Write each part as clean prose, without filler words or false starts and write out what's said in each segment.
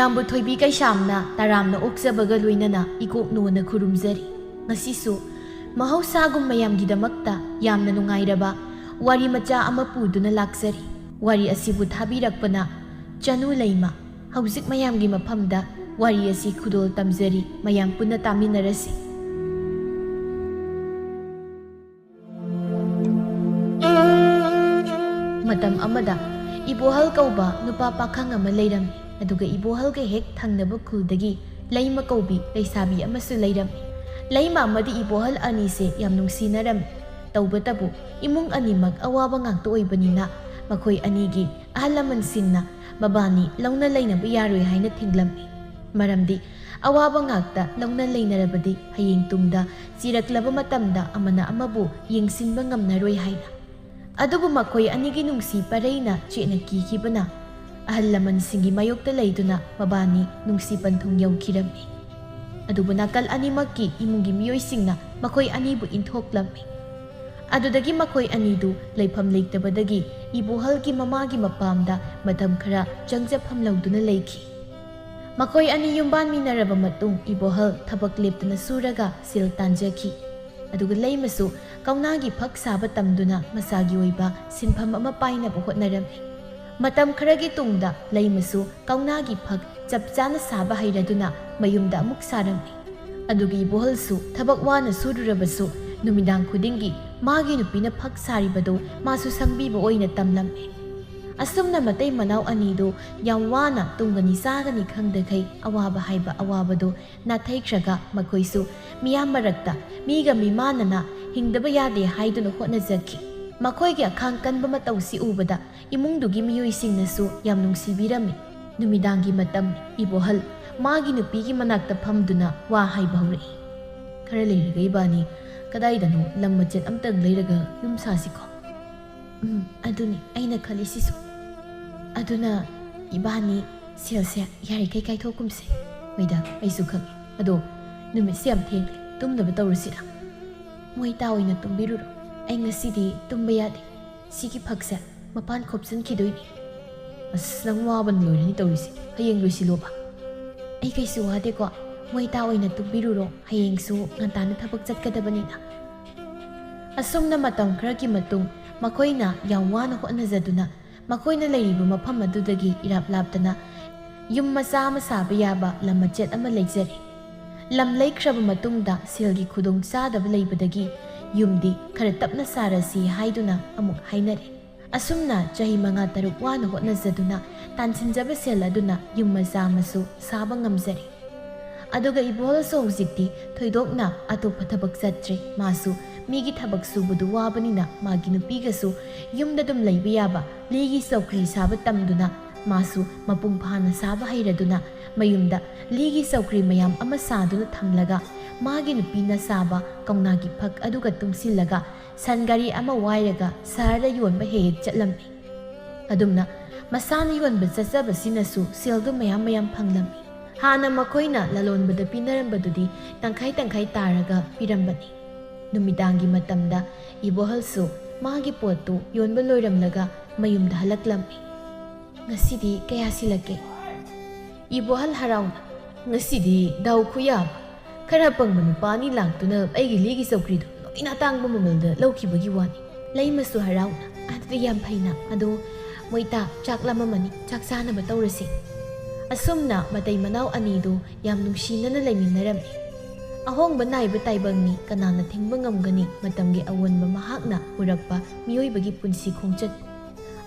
ꯃꯌꯥꯝꯕꯨ ꯊꯣꯏꯕꯤ ꯀꯩꯁꯥꯝꯅ ꯇꯔꯥꯝꯅ ꯑꯣꯛꯆꯕꯒ ꯂꯣꯏꯅꯅ ꯏꯀꯣꯛꯅꯣꯅ ꯈꯨꯔꯨꯝꯖꯔꯤ꯫ ꯉꯁꯤꯁꯨ ꯃꯍꯧꯁꯥꯒꯨꯝ ꯃꯌꯥꯝꯒꯤꯗꯃꯛꯇ ꯌꯥꯝꯅ ꯅꯨꯡꯉꯥꯏꯔꯕ ꯋꯥꯔꯤ ꯃꯆꯥ ꯑꯃ ꯄꯨꯗꯨꯅ ꯂꯥꯛꯆꯔꯤ꯫ ꯋꯥꯔꯤ ꯑꯁꯤꯕꯨ ꯊꯥꯕꯤꯔꯛꯄꯅ ꯆꯅꯨ ꯂꯩꯃ꯫ ꯍꯧꯖꯤꯛ ꯃꯌꯥꯝꯒꯤ ꯃꯐꯝꯗ ꯋꯥꯔꯤ ꯑꯁꯤ ꯈꯨꯗꯣꯜ ꯇꯝꯖꯔꯤ, ꯃꯌꯥꯝ ꯄꯨꯟꯅ ꯇꯥꯃꯤꯟꯅꯔꯁꯤ꯫ ꯃꯇꯝ ꯑꯃꯗ ꯏꯕꯣꯍꯜ ꯀꯧꯕ ꯅꯨꯄꯥ ꯄꯥꯈꯪ ꯑꯃ ꯂꯩꯔꯝꯃꯤ꯫ ꯑꯗꯨꯒ ꯏꯕꯣꯍꯜꯒ ꯍꯦꯛ ꯊꯪꯅꯕ ꯈꯨꯜꯗꯒꯤ ꯂꯩꯃ ꯀꯧꯕꯤ ꯂꯩꯁꯥꯕꯤ ꯑꯃꯁꯨ ꯂꯩꯔꯝꯃꯤ꯫ ꯂꯩꯃ ꯑꯃꯗꯤ ꯏꯕꯣꯍꯜ ꯑꯅꯤꯁꯦ ꯌꯥꯝ ꯅꯨꯡꯁꯤꯅꯔꯝꯃꯤ꯫ ꯇꯧꯕꯇꯕꯨ ꯏꯃꯨꯡ ꯑꯅꯤꯃꯛ ꯑꯋꯥꯕ ꯉꯥꯛꯇ ꯑꯣꯏꯕꯅꯤꯅ ꯃꯈꯣꯏ ꯑꯅꯤꯒꯤ ꯑꯍꯜ ꯂꯃꯟꯁꯤꯡꯅ ꯃꯕꯥꯅꯤ ꯂꯧꯅ ꯂꯩꯅꯕ ꯌꯥꯔꯣꯏ ꯍꯥꯏꯅ ꯊꯤꯡꯂꯝꯃꯤ꯫ ꯃꯔꯝꯗꯤ ꯑꯋꯥꯕ ꯉꯥꯛꯇ ꯂꯧꯅ ꯂꯩꯅꯔꯕꯗꯤ ꯍꯌꯦꯡ ꯇꯨꯡꯗ ꯆꯤꯔꯛꯂꯕ ꯃꯇꯝꯗ ꯑꯃꯅ ꯑꯃꯕꯨ ꯌꯦꯡꯁꯤꯟꯕ ꯉꯝꯅꯔꯣꯏ ꯍꯥꯏꯅ꯫ ꯑꯗꯨꯕꯨ ꯃꯈꯣꯏ ꯑꯅꯤꯒꯤ ꯅꯨꯡꯁꯤ ꯄꯔꯩꯅ ꯆꯦꯠꯅ ꯀꯤꯈꯤꯕꯅ ꯑꯍꯜ ꯂꯃꯟꯁꯤꯡꯒꯤ ꯃꯥꯌꯣꯛꯇ ꯂꯩꯗꯨꯅ ꯃꯕꯥꯅꯤ ꯅꯨꯡꯁꯤ ꯄꯟꯊꯨꯡ ꯌꯧꯈꯤꯔꯝꯃꯤ꯫ ꯑꯗꯨꯕꯨ ꯅꯥꯀꯜ ꯑꯅꯤꯃꯛꯀꯤ ꯏꯃꯨꯡꯒꯤ ꯃꯤꯑꯣꯏꯁꯤꯡꯅ ꯃꯈꯣꯏ ꯑꯅꯤꯕꯨ ꯏꯟꯊꯣꯛꯂꯝꯃꯤ꯫ ꯑꯗꯨꯗꯒꯤ ꯃꯈꯣꯏ ꯑꯅꯤꯗꯨ ꯂꯩꯐꯝ ꯂꯩꯇꯕꯗꯒꯤ ꯏꯕꯣꯍꯜꯒꯤ ꯃꯃꯥꯒꯤ ꯃꯄꯥꯝꯗ ꯃꯇꯝ ꯈꯔ ꯆꯪꯖꯐꯝ ꯂꯧꯗꯨꯅ ꯂꯩꯈꯤ꯫ ꯃꯈꯣꯏ ꯑꯅꯤ ꯌꯨꯝꯕꯥꯟꯃꯤꯟꯅꯔꯕ ꯃꯇꯨꯡ ꯏꯕꯣꯍꯜ ꯊꯕꯛ ꯂꯦꯞꯇꯅ ꯁꯨꯔꯒ ꯁꯦꯜ ꯇꯥꯟꯖꯈꯤ꯫ ꯑꯗꯨꯒ ꯂꯩꯃꯁꯨ ꯀꯧꯅꯥꯒꯤ ꯐꯛ ꯁꯥꯕ ꯇꯝꯗꯨꯅ ꯃꯁꯥꯒꯤ ꯑꯣꯏꯕ ꯁꯤꯟꯐꯝ ꯑꯃ ꯄꯥꯏꯅꯕ ꯍꯣꯠꯅꯔꯝꯃꯤ꯫ ꯃꯇꯝ ꯈꯔꯒꯤ ꯇꯨꯡꯗ ꯂꯩꯃꯁꯨ ꯀꯧꯅꯥꯒꯤ ꯐꯛ ꯆꯞ ꯆꯥꯅ ꯁꯥꯕ ꯍꯩꯔꯗꯨꯅ ꯃꯌꯨꯝꯗ ꯑꯃꯨꯛ ꯁꯥꯔꯝꯃꯤ꯫ ꯑꯗꯨꯒ ꯏꯕꯣꯍꯜꯁꯨ ꯊꯕꯛ ꯋꯥꯅ ꯁꯨꯔꯨꯔꯕꯁꯨ ꯅꯨꯃꯤꯗꯥꯡ ꯈꯨꯗꯤꯡꯒꯤ ꯃꯥꯒꯤ ꯅꯨꯄꯤꯅ ꯐꯛ ꯁꯥꯔꯤꯕꯗꯨ ꯃꯥꯁꯨ ꯁꯪꯕꯤꯕ ꯑꯣꯏꯅ ꯇꯝꯂꯝꯃꯤ꯫ ꯑꯁꯨꯝꯅ ꯃꯇꯩ ꯃꯅꯥꯎ ꯑꯅꯤꯗꯨ ꯌꯥꯝ ꯋꯥꯅ ꯇꯨꯝꯒꯅꯤ ꯆꯥꯒꯅꯤ ꯈꯪꯗꯈꯩ ꯑꯋꯥꯕ ꯍꯥꯏꯕ ꯑꯋꯥꯕꯗꯨ ꯅꯥꯊꯩꯈ꯭ꯔꯒ ꯃꯈꯣꯏꯁꯨ ꯃꯤꯌꯥꯝ ꯃꯔꯛꯇ ꯃꯤꯒ ꯃꯤꯃꯥꯟꯅꯅ ꯍꯤꯡꯗꯕ ꯌꯥꯗꯦ ꯍꯥꯏꯗꯨꯅ ꯍꯣꯠꯅꯖꯈꯤ꯫ ꯃꯈꯣꯏꯒꯤ ꯑꯈꯥꯡ ꯀꯟꯕ ꯃꯇꯧꯁꯤ ꯎꯕꯗ ꯏꯃꯨꯡꯗꯨꯒꯤ ꯃꯤꯑꯣꯏꯁꯤꯡꯅꯁꯨ ꯌꯥꯝ ꯅꯨꯡꯁꯤꯕꯤꯔꯝꯃꯤ꯫ ꯅꯨꯃꯤꯗꯥꯡꯒꯤ ꯃꯇꯝ ꯏꯕꯣꯍꯜ ꯃꯥꯒꯤ ꯅꯨꯄꯤꯒꯤ ꯃꯅꯥꯛꯇ ꯐꯝꯗꯨꯅ ꯋꯥ ꯍꯥꯏꯕ ꯍꯧꯔꯛꯏ꯫ "ꯈꯔ ꯂꯩꯔꯒ ꯏꯕꯥꯅꯤ ꯀꯗꯥꯏꯗꯅꯣ ꯂꯝ ꯃꯆꯦꯠ ꯑꯝꯇꯪ ꯂꯩꯔꯒ ꯌꯨꯝ ꯁꯥꯁꯤꯀꯣ?" "ꯑꯗꯨꯅꯤ ꯑꯩꯅ ꯈꯜꯂꯤꯁꯤꯁꯨ. ꯑꯗꯨꯅ ꯏꯕꯥꯅꯤ ꯁꯦꯜꯁꯦ ꯌꯥꯔꯤꯈꯩ ꯀꯥꯏꯊꯣꯛꯀꯨꯝꯁꯦ." "ꯍꯣꯏꯗ ꯑꯩꯁꯨ ꯈꯪꯉꯤ. ꯑꯗꯣ ꯅꯨꯃꯤꯠꯁꯦ ꯌꯥꯝ ꯊꯦꯡꯂꯦ, ꯇꯨꯝꯅꯕ ꯇꯧꯔꯁꯤꯔ?" "ꯃꯣꯏꯇꯥ ꯑꯣꯏꯅ ꯇꯨꯝꯕꯤꯔꯨꯔꯣ. ꯑꯩ ꯉꯁꯤꯗꯤ ꯇꯨꯝꯕ ꯌꯥꯗꯦ. ꯁꯤꯒꯤ ꯐꯛꯁꯦ ꯃꯄꯥꯟ ꯈꯣꯞꯆꯤꯟꯈꯤꯗꯣꯏꯅꯤ." "ꯑꯁ ꯅꯪ ꯋꯥꯕꯅ ꯂꯣꯏꯔꯅꯤ ꯇꯧꯔꯤꯁꯦ. ꯍꯌꯦꯡ ꯂꯣꯏꯁꯤꯜꯂꯣꯕ." "ꯑꯩ ꯀꯩꯁꯨ ꯋꯥꯗꯦꯀꯣ. ꯃꯣꯏꯇꯥ ꯑꯣꯏꯅ ꯇꯨꯝꯕꯤꯔꯨꯔꯣ. ꯍꯌꯦꯡꯁꯨ ꯉꯟꯇꯥꯅ ꯊꯕꯛ ꯆꯠꯀꯗꯕꯅꯤꯅ." ꯑꯁꯨꯝꯅ ꯃꯇꯝ ꯈꯔꯒꯤ ꯃꯇꯨꯡ ꯃꯈꯣꯏꯅ ꯌꯥꯝ ꯋꯥꯅ ꯍꯣꯠꯅꯖꯗꯨꯅ ꯃꯈꯣꯏꯅ ꯂꯩꯔꯤꯕ ꯃꯐꯝ ꯑꯗꯨꯗꯒꯤ ꯏꯔꯥꯞ ꯂꯥꯞꯇꯅ ꯌꯨꯝ ꯃꯆꯥ ꯑꯃ ꯁꯥꯕ ꯌꯥꯕ ꯂꯝ ꯃꯆꯦꯠ ꯑꯃ ꯂꯩꯖꯔꯦ꯫ ꯂꯝ ꯂꯩꯈ꯭ꯔꯕ ꯃꯇꯨꯡꯗ ꯁꯦꯜꯒꯤ ꯈꯨꯗꯣꯡ ꯆꯥꯗꯕ ꯂꯩꯕꯗꯒꯤ ꯌꯨꯝꯗꯤ ꯈꯔ ꯇꯞꯅ ꯁꯥꯔꯁꯤ ꯍꯥꯏꯗꯨꯅ ꯑꯃꯨꯛ ꯍꯥꯏꯅꯔꯦ꯫ ꯑꯁꯨꯝꯅ ꯆꯍꯤ 5-6 ꯋꯥꯅ ꯍꯣꯠꯅꯖꯗꯨꯅ ꯇꯥꯟꯁꯤꯟꯖꯕ ꯁꯦꯜ ꯑꯗꯨꯅ ꯌꯨꯝ ꯃꯆꯥ ꯑꯃꯁꯨ ꯁꯥꯕ ꯉꯝꯖꯔꯦ꯫ ꯑꯗꯨꯒ ꯏꯕꯣꯍꯜꯁꯨ ꯍꯧꯖꯤꯛꯇꯤ ꯊꯣꯏꯗꯣꯛꯅ ꯑꯇꯣꯞꯄ ꯊꯕꯛ ꯆꯠꯇ꯭ꯔꯦ꯫ ꯃꯥꯁꯨ ꯃꯤꯒꯤ ꯊꯕꯛ ꯁꯨꯕꯗꯨ ꯋꯥꯕꯅꯤꯅ ꯃꯥꯒꯤ ꯅꯨꯄꯤꯒꯁꯨ ꯌꯨꯝꯗ ꯑꯗꯨം ꯂꯩꯕ ꯌꯥꯕ ꯂꯤꯒꯤ ꯆꯧꯀ꯭ꯔꯤ ꯁꯥꯕ ꯇꯝꯗꯨꯅ ꯃꯥꯁꯨ ꯃꯄꯨꯡ ꯐꯥꯅ ꯁꯥꯕ ꯍꯩꯔꯗꯨꯅ ꯃꯌꯨꯝꯗ ꯂꯤꯒꯤ ꯆꯧꯀ꯭ꯔꯤ ꯃꯌꯥꯝ ꯑꯃ ꯁꯥꯗꯨꯅ ꯊꯝꯂꯒ मागी नुपीना साबा कौनागी फक अदुगा तुंगसिल्लगा सन गारी अमा वायरगा सहरदा योनबा हेक चटलम्मी अदुमना मसाना योनबा चचबसिनसु सेलदु मयाम मयाम फंगलम्मी हाना मखोइना ललोनबदा पिनरंबदुदी तंखाई तंखाई तारगा पिरंबनी नुमिदांगी मतमदा इबोहलसु मागी पोतु योनबा लोइरमलगा मयुमदा हलकलम्मी ngasidi kaya silake ibohal harauna ngasidi daw khuyab khara pangba nupani langtuna aigi ligi sokrido loina tangba mamalda lawkhibagi wani leimasu harauna adri yam phaina ado moita chaklama mani chaksana ba tawrasi asumna matai manau anidu yam nungsinana leiminarami ahongba naiba taibangni kanana thingba ngamgani matamgi awonba mahakna urakpa miyoibagi punsi khongchat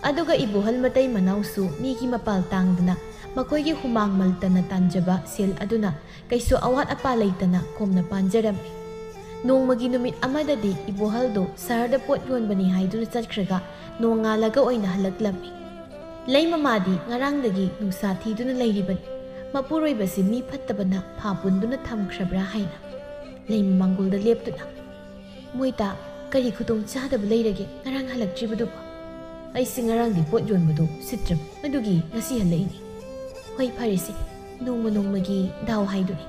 aduga ibohal matai manausu migi mapal tangdana makoigi humang maltana tanjaba sel aduna kaisu awat apa leitana komna panjarami nongmagi numit amadadi ibohal do sarda pot yonbani haiduna chatkhraga nongalaga oina halaklami leimamadi ngarangdagi nungsa thiduna leiribani mapuroibasi mi phattabana phapunduna thamkhrabra haina leimamangulda leptuna moita kari khutong chadaba leirage ngarang halaktribadu ai singarang di pot yonbadu sitram adugi ngasi halaini hoi pharisi nongmagi daw haiduni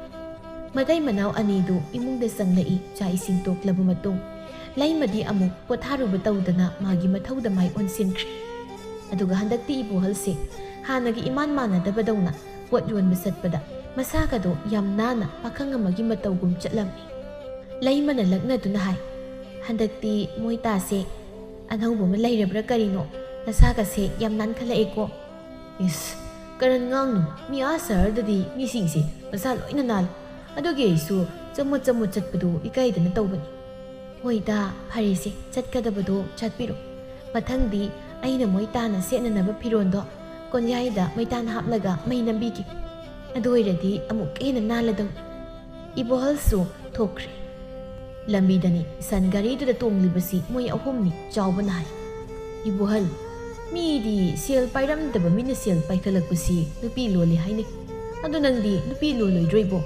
magai manau anidu imungda sanglai cha ising toklaba matung laimadi amuk potharu batawdana magi mathauda mai onsinkhri aduga handakti ibohalse hanagi iman manadabadawna ꯄꯣꯠ ꯌꯣꯟꯕ ꯆꯠꯄꯗ ꯃꯁꯥꯒꯗꯣ ꯌꯥꯝ ꯅꯥꯟꯅ ꯄꯥꯈꯪ ꯑꯃꯒꯤ ꯃꯇꯧꯒꯨꯝ ꯆꯠꯂꯝꯃꯤ꯫ ꯂꯩꯃꯅ ꯂꯛꯅꯗꯨꯅ ꯍꯥꯏ, ꯍꯟꯗꯛꯇꯤ ꯃꯣꯏꯇꯥꯁꯦ ꯑꯅꯧꯕ ꯑꯃ ꯂꯩꯔꯕ꯭ꯔꯥ ꯀꯔꯤꯅꯣ? ꯅꯁꯥꯒꯁꯦ ꯌꯥꯝ ꯅꯥꯟꯈꯠꯂꯛꯑꯦꯀꯣ꯫ ꯏꯁ, ꯀꯔꯟ ꯉꯥꯡꯅꯨ, ꯃꯤ ꯁꯍꯔꯗꯗꯤ ꯃꯤꯁꯤꯡꯁꯦ ꯃꯁꯥ ꯂꯣꯏꯅ ꯅꯥꯜꯂꯤ, ꯑꯗꯨꯒꯤ ꯑꯩꯁꯨ ꯆꯃꯣꯠ ꯆꯃꯣꯠ ꯆꯠꯄꯗꯣ ꯏꯀꯥꯏꯗꯅ ꯇꯧꯕꯅꯤ꯫ ꯍꯣꯏꯗ, ꯐꯔꯦꯁꯦ, ꯆꯠꯀꯗꯕꯗꯣ ꯆꯠꯄꯤꯔꯣ꯫ ꯃꯊꯪꯗꯤ ꯑꯩꯅ ꯃꯣꯏꯇꯥꯅ ꯁꯦꯠꯅꯅꯕ ꯐꯤꯔꯣꯟꯗꯣ ꯀꯣꯟꯌꯥꯏꯗ ꯃꯩꯇꯥꯟ ꯍꯥꯞꯂꯒ ꯃꯩ ꯅꯝꯕꯤꯒꯦ, ꯑꯗꯨ ꯑꯣꯏꯔꯗꯤ ꯑꯃꯨꯛ ꯍꯦꯟꯅ ꯅꯥꯜꯂꯗꯧꯅꯤ꯫ ꯏꯕꯣꯍꯜꯁꯨ ꯊꯣꯛꯈ꯭ꯔꯦ꯫ ꯂꯝꯕꯤꯗꯅꯤ ꯁꯟ ꯒꯥꯔꯤꯗꯨꯗ ꯇꯣꯡꯂꯤꯕꯁꯤ ꯃꯣꯏ ꯑꯍꯨꯝꯅꯤ꯫ ꯆꯥꯎꯕꯅ ꯍꯥꯏ, ꯏꯕꯣꯍꯜ, ꯃꯤꯗꯤ ꯁꯦꯜ ꯄꯥꯏꯔꯝꯗꯕ ꯃꯤꯅ ꯁꯦꯜ ꯄꯥꯏꯈꯠꯂꯛꯄꯁꯤ ꯅꯨꯄꯤ ꯂꯣꯜꯂꯤ ꯍꯥꯏꯅꯩ, ꯑꯗꯨ ꯅꯪꯗꯤ ꯅꯨꯄꯤ ꯂꯣꯜꯂꯣꯏꯗ꯭ꯔꯣ ꯏꯕꯣ?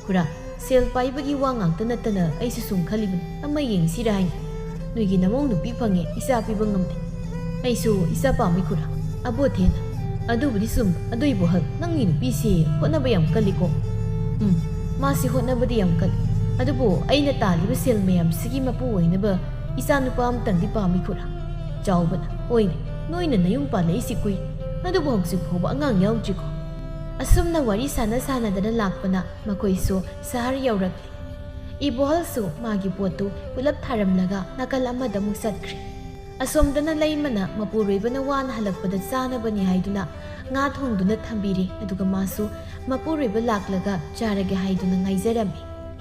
ꯈꯨꯔꯥ, ꯁꯦꯜ ꯄꯥꯏꯕꯒꯤ ꯋꯥ ꯉꯥꯛꯇ ꯅꯠꯇꯅ ꯑꯩꯁꯨ ꯁꯨꯝ ꯈꯜꯂꯤꯕꯅꯤ, ꯑꯃ ꯌꯦꯡꯁꯤꯔꯥ ꯍꯥꯏꯅ꯫ ꯅꯣꯏꯒꯤ ꯅꯃꯧ ꯅꯨꯄꯤ ꯐꯪꯉꯦ ꯏꯆꯥ ꯄꯤꯕ ꯉꯝꯗꯦ, ꯑꯩꯁꯨ ꯏꯆꯥ ꯄꯥꯝꯃꯤ ꯈꯨꯔꯥ꯫ ꯑꯕꯣꯊꯦꯅ, ꯑꯗꯨꯕꯨꯗꯤ ꯆꯨꯝꯕ, ꯑꯗꯨ ꯏꯕꯣꯍꯜ, ꯅꯪꯒꯤ ꯅꯨꯄꯤꯁꯤ ꯍꯣꯠꯅꯕ ꯌꯥꯝ ꯀꯜꯂꯤꯀꯣ꯫ ꯃꯥꯁꯤ ꯍꯣꯠꯅꯕꯗꯤ ꯌꯥꯝ ꯀꯜꯂꯤ, ꯑꯗꯨꯕꯨ ꯑꯩꯅ ꯇꯥꯜꯂꯤꯕ ꯁꯦꯜ ꯃꯌꯥꯝꯁꯤꯒꯤ ꯃꯄꯨ ꯑꯣꯏꯅꯕ ꯏꯆꯥ ꯅꯨꯄꯥ ꯑꯃꯇꯪꯗꯤ ꯄꯥꯝꯃꯤ ꯈꯨꯔꯥ꯫ ꯆꯥꯎꯕꯅ, ꯍꯣꯏꯅꯦ, ꯅꯣꯏꯅ ꯅꯌꯨꯝ ꯄꯥꯜꯂꯛꯏꯁꯤ ꯀꯨꯏ, ꯑꯗꯨꯕꯨ ꯍꯧꯖꯤꯛ ꯐꯥꯎꯕ ꯑꯉꯥꯡ ꯌꯥꯎꯗ꯭ꯔꯤꯀꯣ꯫ ꯑꯁꯨꯝꯅ ꯋꯥꯔꯤ ꯁꯥꯟꯅꯗꯅ ꯂꯥꯛꯄꯅ ꯃꯈꯣꯏꯁꯨ ꯁꯍꯔ ꯌꯧꯔꯛꯂꯦ꯫ ꯏꯕꯣꯍꯜꯁꯨ ꯃꯥꯒꯤ ꯄꯣꯠꯇꯨ ꯄꯨꯂꯞ ꯊꯥꯔꯝꯂꯒ ꯅꯥꯀꯜ ꯑꯃꯗ ꯑꯃꯨꯛ ꯆꯠꯈ꯭ꯔꯦ꯫ ꯑꯁꯣꯝꯗꯅ ꯂꯩꯃꯅ ꯃꯄꯨꯔꯣꯏꯕꯅ ꯋꯥꯅ ꯍꯜꯂꯛꯄꯗ ꯆꯥꯅꯕꯅꯤ ꯍꯥꯏꯗꯨꯅ ꯉꯥ ꯊꯣꯡꯗꯨꯅ ꯊꯝꯕꯤꯔꯦ, ꯑꯗꯨꯒ ꯃꯥꯁꯨ ꯃꯄꯨꯔꯣꯏꯕ ꯂꯥꯛꯂꯒ ꯆꯥꯔꯒꯦ ꯍꯥꯏꯗꯨꯅ ꯉꯥꯏꯖꯔꯝꯃꯤ꯫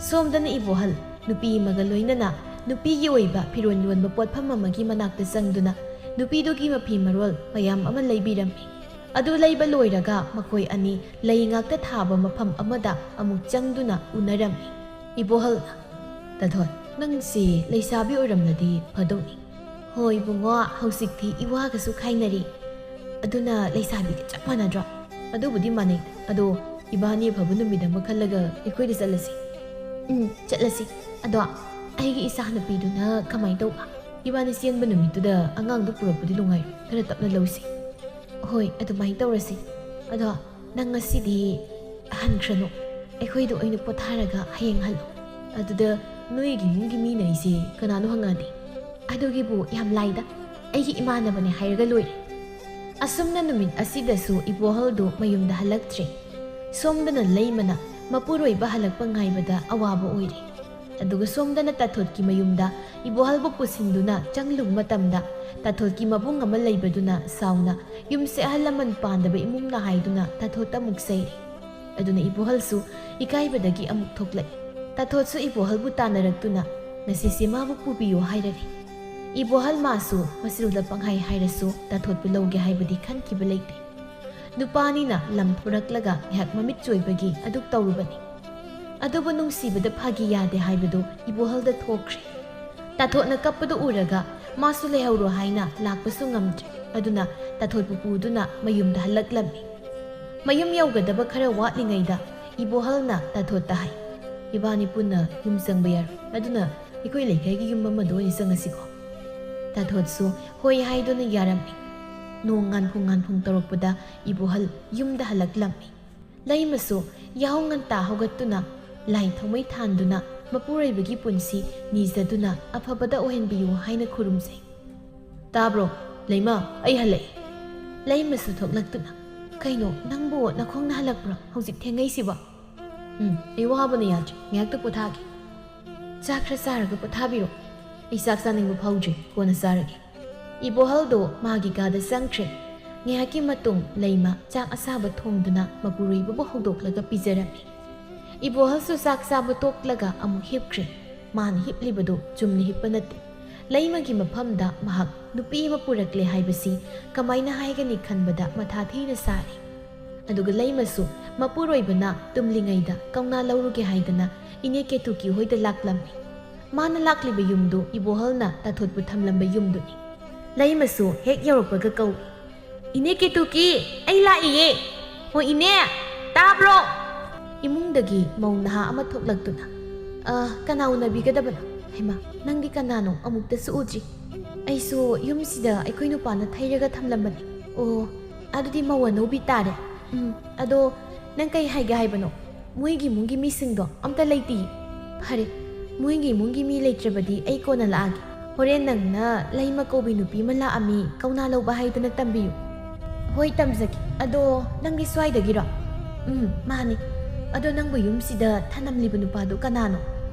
ꯁꯣꯝꯗꯅ ꯏꯕꯣꯍꯜ ꯅꯨꯄꯤ ꯑꯃꯒ ꯂꯣꯏꯅꯅ ꯅꯨꯄꯤꯒꯤ ꯑꯣꯏꯕ ꯐꯤꯔꯣꯜ ꯌꯣꯟꯕ ꯄꯣꯠꯐꯝ ꯑꯃꯒꯤ ꯃꯅꯥꯛꯇ ꯆꯪꯗꯨꯅ ꯅꯨꯄꯤꯗꯨꯒꯤ ꯃꯐꯤ ꯃꯔꯣꯜ ꯃꯌꯥꯝ ꯑꯃ ꯂꯩꯕꯤꯔꯝꯃꯤ꯫ ꯑꯗꯨ ꯂꯩꯕ ꯂꯣꯏꯔꯒ ꯃꯈꯣꯏ ꯑꯅꯤ ꯂꯩ ꯉꯥꯛꯇ ꯊꯥꯕ ꯃꯐꯝ ꯑꯃꯗ ꯑꯃꯨꯛ ꯆꯪꯗꯨꯅ ꯎꯅꯔꯝꯃꯤ꯫ ꯏꯕꯣꯍꯜꯅ, ꯇꯥꯊꯣꯟ, ꯅꯪꯁꯤ ꯂꯩꯁꯥꯕꯤ ꯑꯣꯏꯔꯝꯂꯗꯤ ꯐꯗꯧꯅꯤ꯫ ꯍꯣꯏ ꯏꯕꯨꯡꯉꯣ, ꯍꯧꯖꯤꯛꯇꯤ ꯏꯋꯥꯒꯁꯨ ꯈꯥꯏꯅꯔꯤ, ꯑꯗꯨꯅ ꯂꯩꯁꯥꯕꯤꯒ ꯆꯞ ꯃꯥꯟꯅꯗ꯭ꯔꯣ? ꯑꯗꯨꯕꯨꯗꯤ ꯃꯥꯟꯅꯩ, ꯑꯗꯣ ꯏꯕꯥꯅꯤ ꯑꯐꯕ ꯅꯨꯃꯤꯠ ꯑꯃ ꯈꯜꯂꯒ ꯑꯩꯈꯣꯏꯗ ꯆꯠꯂꯁꯤ꯫ ꯆꯠꯂꯁꯤ, ꯑꯗꯣ ꯑꯩꯒꯤ ꯏꯆꯥ ꯅꯨꯄꯤꯗꯨꯅ ꯀꯃꯥꯏꯅ ꯇꯧꯕ? ꯏꯕꯥꯅꯤ ꯆꯦꯟꯕ ꯅꯨꯃꯤꯠꯇꯨꯗ ꯑꯉꯥꯡꯗꯨ ꯄꯨꯔꯛꯄꯗꯤ ꯅꯨꯡꯉꯥꯏꯔꯣꯏ, ꯈꯔ ꯇꯞꯅ ꯂꯧꯁꯤ꯫ ꯍꯣꯏ, ꯑꯗꯨꯃꯥꯏꯅ ꯇꯧꯔꯁꯤ꯫ ꯑꯗꯣ ꯅꯪ ꯉꯁꯤꯗꯤ ꯍꯟꯈ꯭ꯔꯅꯨ, ꯑꯩꯈꯣꯏꯗ ꯑꯣꯏꯅ ꯄꯣꯊꯥꯔꯒ ꯍꯌꯦꯡ ꯍꯜꯂꯣ, ꯑꯗꯨꯗ ꯅꯣꯏꯒꯤ ꯏꯃꯨꯡꯒꯤ ꯃꯤꯅ ꯑꯩꯁꯦ ꯀꯅꯥꯅꯣ ꯍꯪꯉꯛꯑꯗꯤ? ꯑꯗꯨꯒꯤꯕꯨ ꯌꯥꯝ ꯂꯥꯏꯗ, ꯑꯩꯒꯤ ꯏꯃꯥꯟꯅꯕꯅꯦ ꯍꯥꯏꯔꯒ ꯂꯣꯏꯔꯦ꯫ ꯑꯁꯨꯝꯅ ꯅꯨꯃꯤꯠ ꯑꯁꯤꯗꯁꯨ ꯏꯕꯣꯍꯜꯗꯨ ꯃꯌꯨꯝꯗ ꯍꯜꯂꯛꯇ꯭ꯔꯦ꯫ ꯁꯣꯝꯗꯅ ꯂꯩꯃꯅ ꯃꯄꯨꯔꯣꯏꯕ ꯍꯜꯂꯛꯄ ꯉꯥꯏꯕꯗ ꯑꯋꯥꯕ ꯑꯣꯏꯔꯦ꯫ ꯑꯗꯨꯒ ꯁꯣꯝꯗꯅ ꯇꯥꯊꯣꯠꯀꯤ ꯃꯌꯨꯝꯗ ꯏꯕꯣꯍꯜꯕꯨ ꯄꯨꯁꯤꯟꯗꯨꯅ ꯆꯪꯂꯨꯕ ꯃꯇꯝꯗ ꯇꯥꯊꯣꯠꯀꯤ ꯃꯕꯨꯡ ꯑꯃ ꯂꯩꯕꯗꯨꯅ ꯁꯥꯎꯅ ꯌꯨꯝꯁꯦ ꯑꯍꯜ ꯂꯃꯟ ꯄꯥꯟꯗꯕ ꯏꯃꯨꯡꯅ ꯍꯥꯏꯗꯨꯅ ꯇꯥꯊꯣꯠꯇ ꯑꯃꯨꯛ ꯆꯩꯔꯦ꯫ ꯑꯗꯨꯅ ꯏꯕꯣꯍꯜꯁꯨ ꯏꯀꯥꯏꯕꯗꯒꯤ ꯑꯃꯨꯛ ꯊꯣꯛꯂꯛꯏ꯫ ꯇꯥꯊꯣꯠꯁꯨ ꯏꯕꯣꯍꯜꯕꯨ ꯇꯥꯟꯅꯔꯛꯇꯨꯅ ꯉꯁꯤꯁꯦ ꯃꯥꯕꯨ ꯄꯨꯕꯤꯌꯨ ꯍꯥꯏꯔꯔꯦ꯫ ꯏꯕꯣꯍꯜ ꯃꯥꯁꯨ ꯃꯆꯤꯜꯗ ꯄꯪꯍꯥꯏ ꯍꯥꯏꯔꯁꯨ ꯇꯥꯊꯣꯠꯄꯨ ꯂꯧꯒꯦ ꯍꯥꯏꯕꯗꯤ ꯈꯟꯈꯤꯕ ꯂꯩꯇꯦ꯫ ꯅꯨꯄꯥꯅꯤꯅ ꯂꯝ ꯄꯨꯔꯛꯂꯒ ꯉꯥꯏꯍꯥꯛ ꯃꯃꯤꯠ ꯆꯣꯏꯕꯒꯤ ꯑꯗꯨꯛ ꯇꯧꯔꯨꯕꯅꯤ꯫ ꯑꯗꯨꯕꯨ ꯅꯨꯡꯁꯤꯕꯗ ꯐꯥꯒꯤ ꯌꯥꯗꯦ ꯍꯥꯏꯕꯗꯨ ꯏꯕꯣꯍꯜꯗ ꯊꯣꯛꯈ꯭ꯔꯦ꯫ ꯇꯥꯊꯣꯠꯅ ꯀꯞꯄꯗꯨ ꯎꯔꯒ ꯃꯥꯁꯨ ꯂꯩꯍꯧꯔꯣ ꯍꯥꯏꯅ ꯂꯥꯛꯄꯁꯨ ꯉꯝꯗ꯭ꯔꯦ, ꯑꯗꯨꯅ ꯇꯥꯊꯣꯠꯄꯨ ꯄꯨꯗꯨꯅ ꯃꯌꯨꯝꯗ ꯍꯜꯂꯛꯂꯝꯃꯤ꯫ ꯃꯌꯨꯝ ꯌꯧꯒꯗꯕ ꯈꯔ ꯋꯥꯠꯂꯤꯉꯩꯗ ꯏꯕꯣꯍꯜꯅ ꯇꯥꯊꯣꯠꯇ ꯍꯥꯏ, ꯏꯕꯥꯅꯤ ꯄꯨꯟꯅ ꯌꯨꯝ ꯆꯪꯕ ꯌꯥꯔꯣꯏ, ꯑꯗꯨꯅ ꯑꯩꯈꯣꯏ ꯂꯩꯀꯥꯏꯒꯤ ꯌꯨꯝ ꯑꯃꯗ ꯑꯣꯏꯅ ꯆꯪꯉꯁꯤꯀꯣ꯫ ꯇꯥꯊꯣꯠꯁꯨ ꯍꯣꯏ ꯍꯥꯏꯗꯨꯅ ꯌꯥꯔꯝꯃꯤ꯫ ꯅꯣꯡ ꯉꯥꯟꯐꯨꯡ ꯇꯧꯔꯛꯄꯗ ꯏꯕꯣꯍꯜ ꯌꯨꯝꯗ ꯍꯜꯂꯛꯂꯝꯃꯤ꯫ ꯂꯩꯃꯁꯨ ꯌꯥꯍꯧ ꯉꯟꯇꯥ ꯍꯧꯒꯠꯇꯨꯅ ꯂꯥꯏ ꯊꯥꯎꯃꯩ ꯊꯥꯟꯗꯨꯅ ꯃꯄꯨꯔꯣꯏꯕꯒꯤ ꯄꯨꯟꯁꯤ ꯅꯤꯖꯗꯨꯅ ꯑꯐꯕꯗ ꯑꯣꯏꯍꯟꯕꯤꯌꯨ ꯍꯥꯏꯅ ꯈꯨꯔꯨꯝꯖꯩ꯫ ꯇꯥꯕ꯭ꯔꯣ ꯂꯩꯃ, ꯑꯩ ꯍꯜꯂꯛꯏ꯫ ꯂꯩꯃꯁꯨ ꯊꯣꯛꯂꯛꯇꯨꯅ, ꯀꯩꯅꯣ ꯅꯪꯕꯨ ꯅꯈꯣꯡꯅ ꯍꯜꯂꯛꯄ꯭ꯔꯣ ꯍꯧꯖꯤꯛ ꯊꯦꯡꯉꯩꯁꯤꯕꯣ? ꯑꯩ ꯋꯥꯕꯅ ꯌꯥꯗ꯭ꯔꯦ, ꯉꯥꯏꯍꯥꯛꯇ ꯄꯣꯊꯥꯒꯦ꯫ ꯆꯥꯛ ꯈꯔ ꯆꯥꯔꯒ ꯄꯣꯊꯥꯕꯤꯔꯣ, ꯑꯩ ꯆꯥꯛ ꯆꯥꯅꯤꯡꯕ ꯐꯥꯎꯗ꯭ꯔꯤ, ꯀꯣꯟꯅ ꯆꯥꯔꯒꯦ꯫ ꯏꯕꯣꯍꯜꯗꯣ ꯃꯥꯒꯤ ꯀꯥꯗ ꯆꯪꯈ꯭ꯔꯦ꯫ ꯉꯥꯏꯍꯥꯛꯀꯤ ꯃꯇꯨꯡ ꯂꯩꯃ ꯆꯥꯛ ꯑꯁꯥꯕ ꯊꯣꯡꯗꯨꯅ ꯃꯄꯨꯔꯣꯏꯕꯕꯨ ꯍꯧꯗꯣꯛꯂꯒ ꯄꯤꯖꯔꯝꯃꯤ꯫ ꯏꯕꯣꯍꯜꯁꯨ ꯆꯥꯛ ꯆꯥꯕ ꯇꯣꯛꯂꯒ ꯑꯃꯨꯛ ꯍꯤꯞꯈ꯭ꯔꯦ꯫ ꯃꯥꯅ ꯍꯤꯞꯂꯤꯕꯗꯨ ꯆꯨꯝꯅ ꯍꯤꯞꯄ ꯅꯠꯇꯦ꯫ ꯂꯩꯃꯒꯤ ꯃꯐꯝꯗ ꯃꯍꯥꯛ ꯅꯨꯄꯤ ꯑꯃ ꯄꯨꯔꯛꯂꯦ ꯍꯥꯏꯕꯁꯤ ꯀꯃꯥꯏꯅ ꯍꯥꯏꯒꯅꯤ ꯈꯟꯕꯗ ꯃꯊꯥ ꯊꯤꯅ ꯁꯥꯔꯤ꯫ ꯑꯗꯨꯒ ꯂꯩꯃꯁꯨ ꯃꯄꯨꯔꯣꯏꯕꯅ ꯇꯨꯝꯂꯤꯉꯩꯗ ꯀꯧꯅꯥ ꯂꯧꯔꯨꯒꯦ ꯍꯥꯏꯗꯅ ꯏꯅꯦ ꯀꯦꯇꯨꯀꯤ ꯍꯣꯏꯗ ꯂꯥꯛꯂꯝꯃꯤ꯫ ꯃꯥꯅ ꯂꯥꯛꯂꯤꯕ ꯌꯨꯝꯗꯨ ꯏꯕꯣꯍꯜꯅ ꯇꯥꯊꯣꯠꯄꯨ ꯊꯝꯂꯝꯕ ꯌꯨꯝꯗꯨꯅꯤ꯫ ꯂꯩꯃꯁꯨ ꯍꯦꯛ ꯌꯧꯔꯛꯄꯒ ꯀꯧꯏ, ꯏꯅꯦ ꯀꯦꯇꯨꯀꯤ, ꯑꯩ ꯂꯥꯛꯏꯌꯦ꯫ ꯍꯣ ꯏꯅꯦ, ꯇꯥꯕ꯭ꯔꯣ? ꯏꯃꯨꯡꯗꯒꯤ ꯃꯧ ꯅꯍꯥ ꯑꯃ ꯊꯣꯛꯂꯛꯇꯨꯅ, ꯀꯅꯥ ꯎꯅꯕꯤꯒꯗꯕꯅꯣ? ꯍꯩꯃꯥ, ꯅꯪꯗꯤ ꯀꯅꯥꯅꯣ? ꯑꯃꯨꯛꯇꯁꯨ ꯎꯗ꯭ꯔꯤ꯫ ꯑꯩꯁꯨ ꯌꯨꯝꯁꯤꯗ ꯑꯩꯈꯣꯏ ꯅꯨꯄꯥꯅ ꯊꯩꯔꯒ ꯊꯝꯂꯝꯕꯅꯤ꯫ ꯑꯣ, ꯑꯗꯨꯗꯤ ꯃꯧ ꯑꯅꯧꯕꯤ ꯇꯥꯔꯦ꯫ ꯑꯗꯣ ꯅꯪ ꯀꯩ ꯍꯥꯏꯒꯦ ꯍꯥꯏꯕꯅꯣ? ꯃꯣꯏꯒꯤ ꯏꯃꯨꯡꯒꯤ ꯃꯤꯁꯤꯡꯗꯣ ꯑꯝꯇ ꯂꯩꯇꯤꯌꯦ꯫ ꯐꯔꯦ, ꯃꯣꯏꯒꯤ ꯏꯃꯨꯡꯒꯤ ꯃꯤ ꯂꯩꯇ꯭ꯔꯕꯗꯤ ꯑꯩ ꯀꯣꯟꯅ ꯂꯥꯛꯑꯒꯦ꯫ ꯍꯣꯔꯦꯟ ꯅꯪꯅ ꯂꯩꯃ ꯀꯧꯕꯤ ꯅꯨꯄꯤ ꯑꯃ ꯂꯥꯛꯑꯝꯃꯤ, ꯀꯧꯅꯥ ꯂꯧꯕ ꯍꯥꯏꯗꯅ ꯇꯝꯕꯤꯌꯨ꯫ ꯍꯣꯏ ꯇꯝꯖꯒꯦ, ꯑꯗꯣ ꯅꯪꯗꯤ ꯁ꯭ꯋꯥꯏꯗꯒꯤꯔꯣ? ꯃꯥꯅꯤ ꯑꯗꯣ ꯅꯪꯕꯨ ꯌꯨꯝꯁꯤꯗ ꯊꯅꯝꯂꯤꯕ ꯅꯨꯄꯥꯗꯣ ꯀꯅꯥꯅꯣ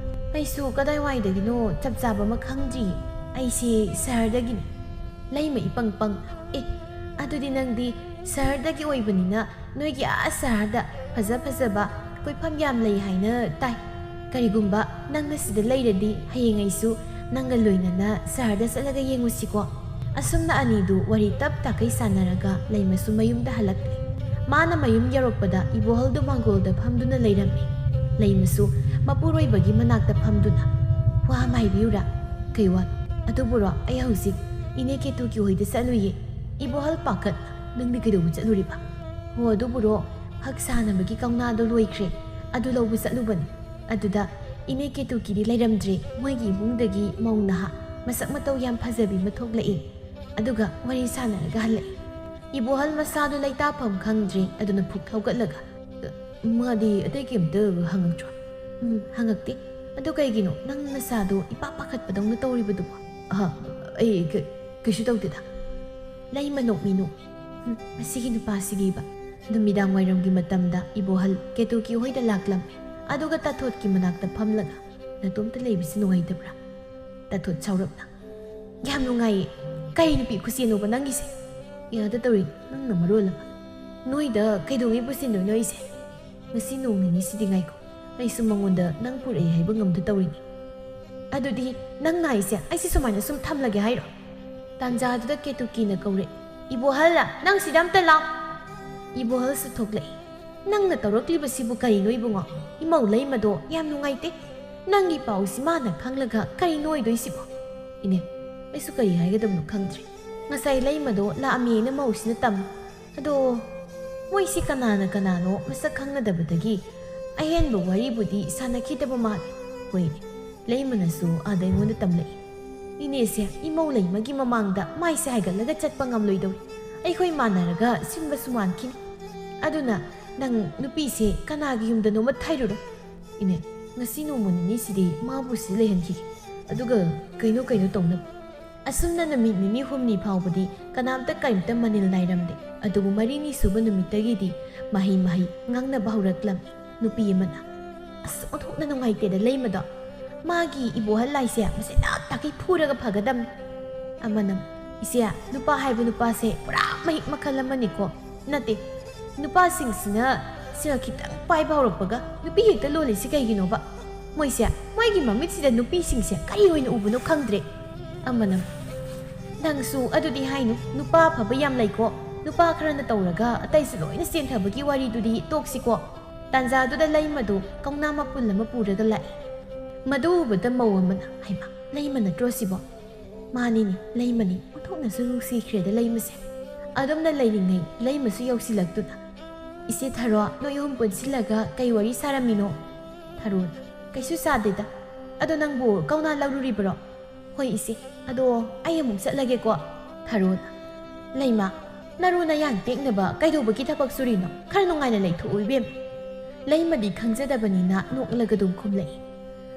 ꯑꯩꯁꯨ ꯀꯗꯥꯏꯋꯥꯏꯗꯒꯤꯅꯣ ꯆꯞ ꯆꯥꯕ ꯑꯃ ꯈꯪꯗ꯭ꯔꯤꯌꯦ ꯑꯩꯁꯦ ꯁꯍꯔꯗꯒꯤꯅꯤ ꯂꯩꯃ ꯏꯄꯪ ꯄꯪ ꯑꯗꯨꯗꯤ ꯅꯪꯗꯤ ꯁꯍꯔꯗꯒꯤ ꯑꯣꯏꯕꯅꯤꯅ ꯅꯣꯏꯒꯤ ꯁꯍꯔꯗ ꯐꯖꯕ ꯀꯣꯏꯐꯝ ꯌꯥꯝ ꯂꯩ ꯍꯥꯏꯅ ꯇꯥꯏ ꯀꯔꯤꯒꯨꯝꯕ ꯅꯪꯅ ꯁꯤꯗ ꯂꯩꯔꯗꯤ ꯍꯌꯦꯡ ꯑꯩꯁꯨ ꯅꯪꯒ ꯂꯣꯏꯅꯅ ꯁꯍꯔꯗ ꯆꯠꯂꯒ ꯌꯦꯡꯉꯨꯁꯤꯀꯣ ꯑꯁꯨꯝꯅ ꯑꯅꯤꯗꯨ ꯋꯥꯔꯤ ꯇꯞ ꯇꯥꯈꯩ ꯁꯥꯟꯅꯔꯒ ꯂꯩꯃꯁꯨ ꯃꯌꯨꯝꯗ ꯍꯜꯂꯛꯂꯦ ꯃꯥꯅ ꯃꯌꯨꯝ ꯌꯧꯔꯛꯄꯗ ꯏꯕꯣꯍꯜꯗꯨ ꯃꯥꯡꯒꯣꯜꯗ ꯐꯝꯗꯨꯅ ꯂꯩꯔꯝꯃꯤ ꯂꯩꯃꯁꯨ ꯃꯄꯨꯔꯣꯏꯕꯒꯤ ꯃꯅꯥꯛꯇ ꯐꯝꯗꯨꯅ ꯋꯥ ꯑꯃ ꯍꯥꯏꯕꯤꯌꯨꯔꯥ ꯀꯩ ꯋꯥ ꯑꯗꯨꯕꯨꯔꯣ ꯑꯩ ꯍꯧꯖꯤꯛ ꯏꯅꯦ ꯀꯦꯇꯨꯀꯤ ꯍꯣꯏꯗ ꯆꯠꯂꯨꯏꯌꯦ ꯏꯕꯣꯍꯜ ꯄꯥꯈꯠ ꯅꯪꯗꯤ ꯀꯩꯗꯧꯕ ꯆꯠꯂꯨꯔꯤꯕ ꯍꯣ ꯑꯗꯨꯕꯨꯔꯣ ꯍꯛ ꯁꯥꯟꯅꯕꯒꯤ ꯀꯧꯅꯥꯗꯣ ꯂꯣꯏꯈ꯭ꯔꯦ ꯑꯗꯨ ꯂꯧꯕ ꯆꯠꯂꯨꯕꯅꯤ ꯑꯗꯨꯗ ꯏꯅꯦ ꯀꯦꯇꯨꯀꯤꯗꯤ ꯂꯩꯔꯝꯗ꯭ꯔꯦ ꯃꯣꯏꯒꯤ ꯏꯃꯨꯡꯗꯒꯤ ꯃꯧ ꯅꯍꯥ ꯃꯁꯛ ꯃꯇꯧ ꯌꯥꯝ ꯐꯖꯕꯤ ꯑꯃ ꯊꯣꯛꯂꯛꯏ ꯑꯗꯨꯒ ꯋꯥꯔꯤ ꯁꯥꯟꯅꯔꯒ ꯍꯜꯂꯛꯏ 이보할 마사도 ꯂꯩꯇꯥꯐꯝ ꯈꯪꯗ꯭ꯔꯦ ꯑꯗꯨꯅ ꯐꯨꯛ ꯊꯧꯒꯠꯂꯒ ꯃꯥꯗꯤ ꯑꯇꯩ ꯀꯩꯝꯇ ꯍꯪꯉꯛꯇ꯭ꯔꯣ ꯍꯪꯉꯛꯇꯦ ꯑꯗꯨ ꯀꯩꯒꯤꯅꯣ ꯅꯪ ꯅꯁꯥꯗꯣ ꯏꯄꯥ ꯄꯥꯈꯠꯄꯗꯧꯅ ꯇꯧꯔꯤꯕꯗꯨꯕꯣ ꯑꯩ ꯀꯩꯁꯨ ꯇꯧꯗꯦꯗ ꯂꯩꯃ ꯅꯣꯛꯃꯤ ꯃꯁꯤꯒꯤ ꯅꯨꯄꯥꯁꯤꯒꯤꯕ ꯅꯨꯃꯤꯗꯥꯡ ꯋꯥꯏꯔꯝꯒꯤ ꯃꯇꯝꯗ 이보할 ꯀꯦꯇꯨꯀꯤ ꯍꯣꯏꯗ ꯂꯥꯛꯂꯝꯃꯤ ꯑꯗꯨꯒ ꯇꯥꯊꯣꯠꯀꯤ ꯃꯅꯥꯛꯇ ꯐꯝꯂꯒ ꯅꯇꯣꯝꯇ ꯂꯩꯕꯁꯤ ꯅꯨꯡꯉꯥꯏꯇꯕ꯭ꯔꯥ ꯇꯥꯊꯣꯠ ꯁꯥꯎꯔꯞꯅ ꯌꯥꯝ ꯅꯨꯡꯉꯥꯏꯌꯦ ꯀꯩ ꯅꯨꯄꯤ ꯈꯨꯁꯦꯟꯅꯣꯕ ꯅꯪꯒꯤꯁꯦ ꯌꯥꯗ ꯇꯧꯔꯤ ꯅꯪꯅ ꯃꯔꯣꯜ ꯑꯃ ꯅꯣꯏꯗ ꯀꯩꯗꯧꯉꯩ ꯄꯨꯁꯤꯟꯗꯣꯏꯅꯣ ꯑꯩꯁꯦ ꯉꯁꯤ ꯅꯣꯡ ꯅꯤꯅꯤꯁꯤꯗꯤ ꯉꯥꯏꯈꯣ ꯑꯩꯁꯨ ꯃꯉꯣꯟꯗ ꯅꯪ ꯄꯨꯔꯛꯏ ꯍꯥꯏꯕ ꯉꯝꯗ ꯇꯧꯔꯤꯅꯤ ꯑꯗꯨꯗꯤ ꯅꯪ ꯅꯥꯏꯁꯦ ꯑꯩꯁꯦ ꯁꯨꯃꯥꯏꯅ ꯁꯨꯝ ꯊꯝꯂꯒꯦ ꯍꯥꯏꯔꯣ ꯇꯥꯟꯖꯥꯗꯨꯗ ꯀꯦꯇꯨꯀꯤꯅ ꯀꯧꯔꯛꯏ 이보할라 ꯅꯪ ꯁꯤꯗ ꯑꯝꯇ ꯂꯥꯎ 이보할ꯁꯨ ꯊꯣꯛꯂꯛꯏ ꯅꯪꯅ ꯇꯧꯔꯛꯂꯤꯕꯁꯤꯕꯨ ꯀꯔꯤꯅꯣ ꯏꯕꯨꯡꯉꯣ 이ꯃꯧ ꯂꯩꯃꯗꯣ ꯌꯥꯝ ꯅꯨꯡꯉꯥꯏꯇꯦ ꯅꯪꯒꯤ ꯄꯥꯎꯁꯤ ꯃꯥꯅ ꯈꯪꯂꯒ ꯀꯔꯤꯅꯣ ꯑꯣꯏꯗꯣꯏꯁꯤꯕꯣ ꯏꯅꯦ ꯑꯩꯁꯨ ꯀꯔꯤ ꯍꯥꯏꯒꯗꯕꯅꯣ ꯈꯪꯗ꯭ꯔꯦ ꯉꯁꯥꯏ ꯂꯩꯃꯗꯣ ꯂꯥꯛꯑꯝꯃꯦꯅ ꯃꯧꯁꯤꯅ ꯇꯝꯃꯤ ꯑꯗꯣ ꯃꯣꯏꯁꯤ ꯀꯅꯥꯅꯣ ꯃꯁꯛ ꯈꯪꯅꯗꯕꯗꯒꯤ ꯑꯍꯦꯟꯕ ꯋꯥꯔꯤꯕꯨꯗꯤ ꯁꯥꯟꯅꯈꯤꯗꯕ ꯃꯥꯜꯂꯤ ꯍꯣꯏꯅꯦ ꯂꯩꯃꯅꯁꯨ ꯑꯥꯗ ꯑꯩꯉꯣꯟꯗ ꯇꯝꯂꯛꯏ 이네ꯁꯦ 이ꯃꯧ ꯂꯩꯃꯒꯤ ꯃꯃꯥꯡꯗ ꯃꯥꯏꯁꯦ ꯍꯥꯏꯒꯠꯂꯒ ꯆꯠꯄ ꯉꯝꯂꯣꯏꯗꯧꯔꯤ ꯑꯩꯈꯣꯏ ꯃꯥꯟꯅꯔꯒ ꯁꯤꯟꯕꯁꯨ ꯃꯥꯟꯈꯤꯅꯤ ꯑꯗꯨꯅ ꯅꯪ ꯅꯨꯄꯤꯁꯦ ꯀꯅꯥꯒꯤ ꯌꯨꯝꯗꯅꯣꯃ ꯊꯩꯔꯨꯔꯣ ꯏꯅꯦ ꯉꯁꯤ ꯅꯣꯡꯃ ꯅꯤꯅꯤꯁꯤꯗꯤ ꯃꯥꯕꯨ ꯁꯤꯗ ꯂꯩꯍꯟꯈꯤꯒꯦ ꯑꯗꯨꯒ ꯀꯩꯅꯣ ꯇꯧꯅꯕ ꯑꯁꯨꯝꯅ ꯅꯨꯃꯤꯠ ꯅꯤꯅꯤ ꯍꯨꯝꯅꯤ ꯐꯥꯎꯕꯗꯤ ꯀꯅꯥꯝꯇ ꯀꯔꯤꯝꯇ ꯃꯅꯤꯜ ꯅꯥꯏꯔꯝꯗꯦ ꯑꯗꯨꯕꯨ ꯃꯔꯤꯅꯤ ꯁꯨꯕ ꯅꯨꯃꯤꯠꯇꯒꯤꯗꯤ ꯃꯍꯩ ꯉꯥꯡꯅꯕ ꯍꯧꯔꯛꯂꯝꯃꯤ ꯅꯨꯄꯤ ꯑꯃꯅ ꯑꯣꯟꯊꯣꯛꯅ ꯅꯨꯡꯉꯥꯏꯇꯦꯗ ꯂꯩꯃꯗꯣ ꯃꯥꯒꯤ 이보할 ꯂꯥꯏꯁꯦ ꯃꯁꯤ ꯇꯥꯛꯀꯩ ꯐꯨꯔꯒ ꯐꯒꯗꯝꯅꯤ ꯑꯃꯅ 이ꯁꯦ ꯅꯨꯄꯥ ꯍꯥꯏꯕ ꯅꯨꯄꯥꯁꯦ ꯄꯨꯔꯥ ꯃꯍꯤꯛ ꯃꯈꯜ ꯑꯃꯅꯤꯀꯣ ꯅꯠꯇꯦ ꯅꯨꯄꯥꯁꯤꯡꯁꯤꯅ ꯁꯤꯒ ꯈꯤꯇꯪ ꯄꯥꯏꯕ ꯍꯧꯔꯛꯄꯒ ꯅꯨꯄꯤ ꯍꯦꯛꯇ ꯂꯣꯜꯂꯤꯁꯤ ꯀꯩꯒꯤꯅꯣꯕ ꯃꯣꯏꯁꯦ ꯃꯣꯏꯒꯤ ꯃꯃꯤꯠꯁꯤꯗ ꯅꯨꯄꯤꯁꯤꯡꯁꯦ ꯀꯔꯤ ꯑꯣꯏꯅ ꯎꯕꯅꯣ ꯈꯪꯗ꯭ꯔꯦ ꯑꯃꯅ ꯅꯪꯁꯨ ꯑꯗꯨꯗꯤ ꯍꯥꯏꯅꯨ ꯅꯨꯄꯥ ꯐꯕ ꯌꯥꯝ ꯂꯩꯀꯣ ꯅꯨꯄꯥ ꯈꯔꯅ ꯇꯧꯔꯒ ꯑꯇꯩꯁꯨ ꯂꯣꯏꯅ ꯆꯦꯟꯊꯕꯒꯤ ꯋꯥꯔꯤꯗꯨꯗꯤ ꯇꯣꯛꯁꯤꯀꯣ ꯇꯥꯟꯖꯥꯗꯨꯗ ꯂꯩꯃꯗꯨ ꯀꯧꯅꯥ ꯃꯄꯨꯜ ꯑꯃ ꯄꯨꯔꯒ ꯂꯥꯛꯏ ꯃꯗꯨ ꯎꯕꯗ ꯃꯧ ꯑꯃꯅ ꯍꯩꯃꯥ ꯂꯩꯃ ꯅꯠꯇ꯭ꯔꯣ ꯁꯤꯕꯣ ꯃꯥꯅꯤꯅꯤ ꯂꯩꯃꯅꯤ ꯑꯣꯟꯊꯣꯛꯅꯁꯨ ꯅꯨꯡꯁꯤꯈ꯭ꯔꯦꯗ ꯂꯩꯃꯁꯦ ꯑꯗꯨꯝꯅ ꯂꯩꯔꯤꯉꯩ ꯂꯩꯃꯁꯨ ꯌꯧꯁꯤꯜꯂꯛꯇꯨꯅ ꯏꯆꯦ ꯊꯥꯔꯣ ꯅꯣꯏ ꯑꯍꯨꯝ ꯄꯨꯟꯁꯤꯜꯂꯒ ꯀꯩ ꯋꯥꯔꯤ ꯁꯥꯔꯝꯃꯤꯅꯣ ꯊꯥꯔꯣꯅ ꯀꯩꯁꯨ ꯁꯥꯗꯦꯗ ꯑꯗꯣ ꯅꯪꯕꯨ ꯀꯧꯅꯥ ꯂꯧꯔꯨꯔꯤꯕ꯭ꯔꯣ ꯍꯣꯏ ꯏꯆꯦ ꯑꯗꯣ ꯑꯩ ꯑꯃꯨꯛ ꯆꯠꯂꯒꯦꯀꯣ ꯊꯥꯔꯣꯅ ꯂꯩꯃ ꯅꯔꯨꯅ ꯌꯥꯝ ꯇꯦꯛꯅꯕ ꯀꯩꯗꯧꯕꯒꯤ ꯊꯕꯛ ꯁꯨꯔꯤꯅꯣ ꯈꯔ ꯅꯨꯡꯉꯥꯏꯅ ꯂꯩꯊꯣꯛꯎ ꯏꯕꯦꯝ ꯂꯩꯃꯗꯤ ꯈꯪꯖꯗꯕꯅꯤꯅ ꯅꯣꯛꯂꯒ ꯑꯗꯨꯝ ꯈꯨꯝꯂꯛꯏ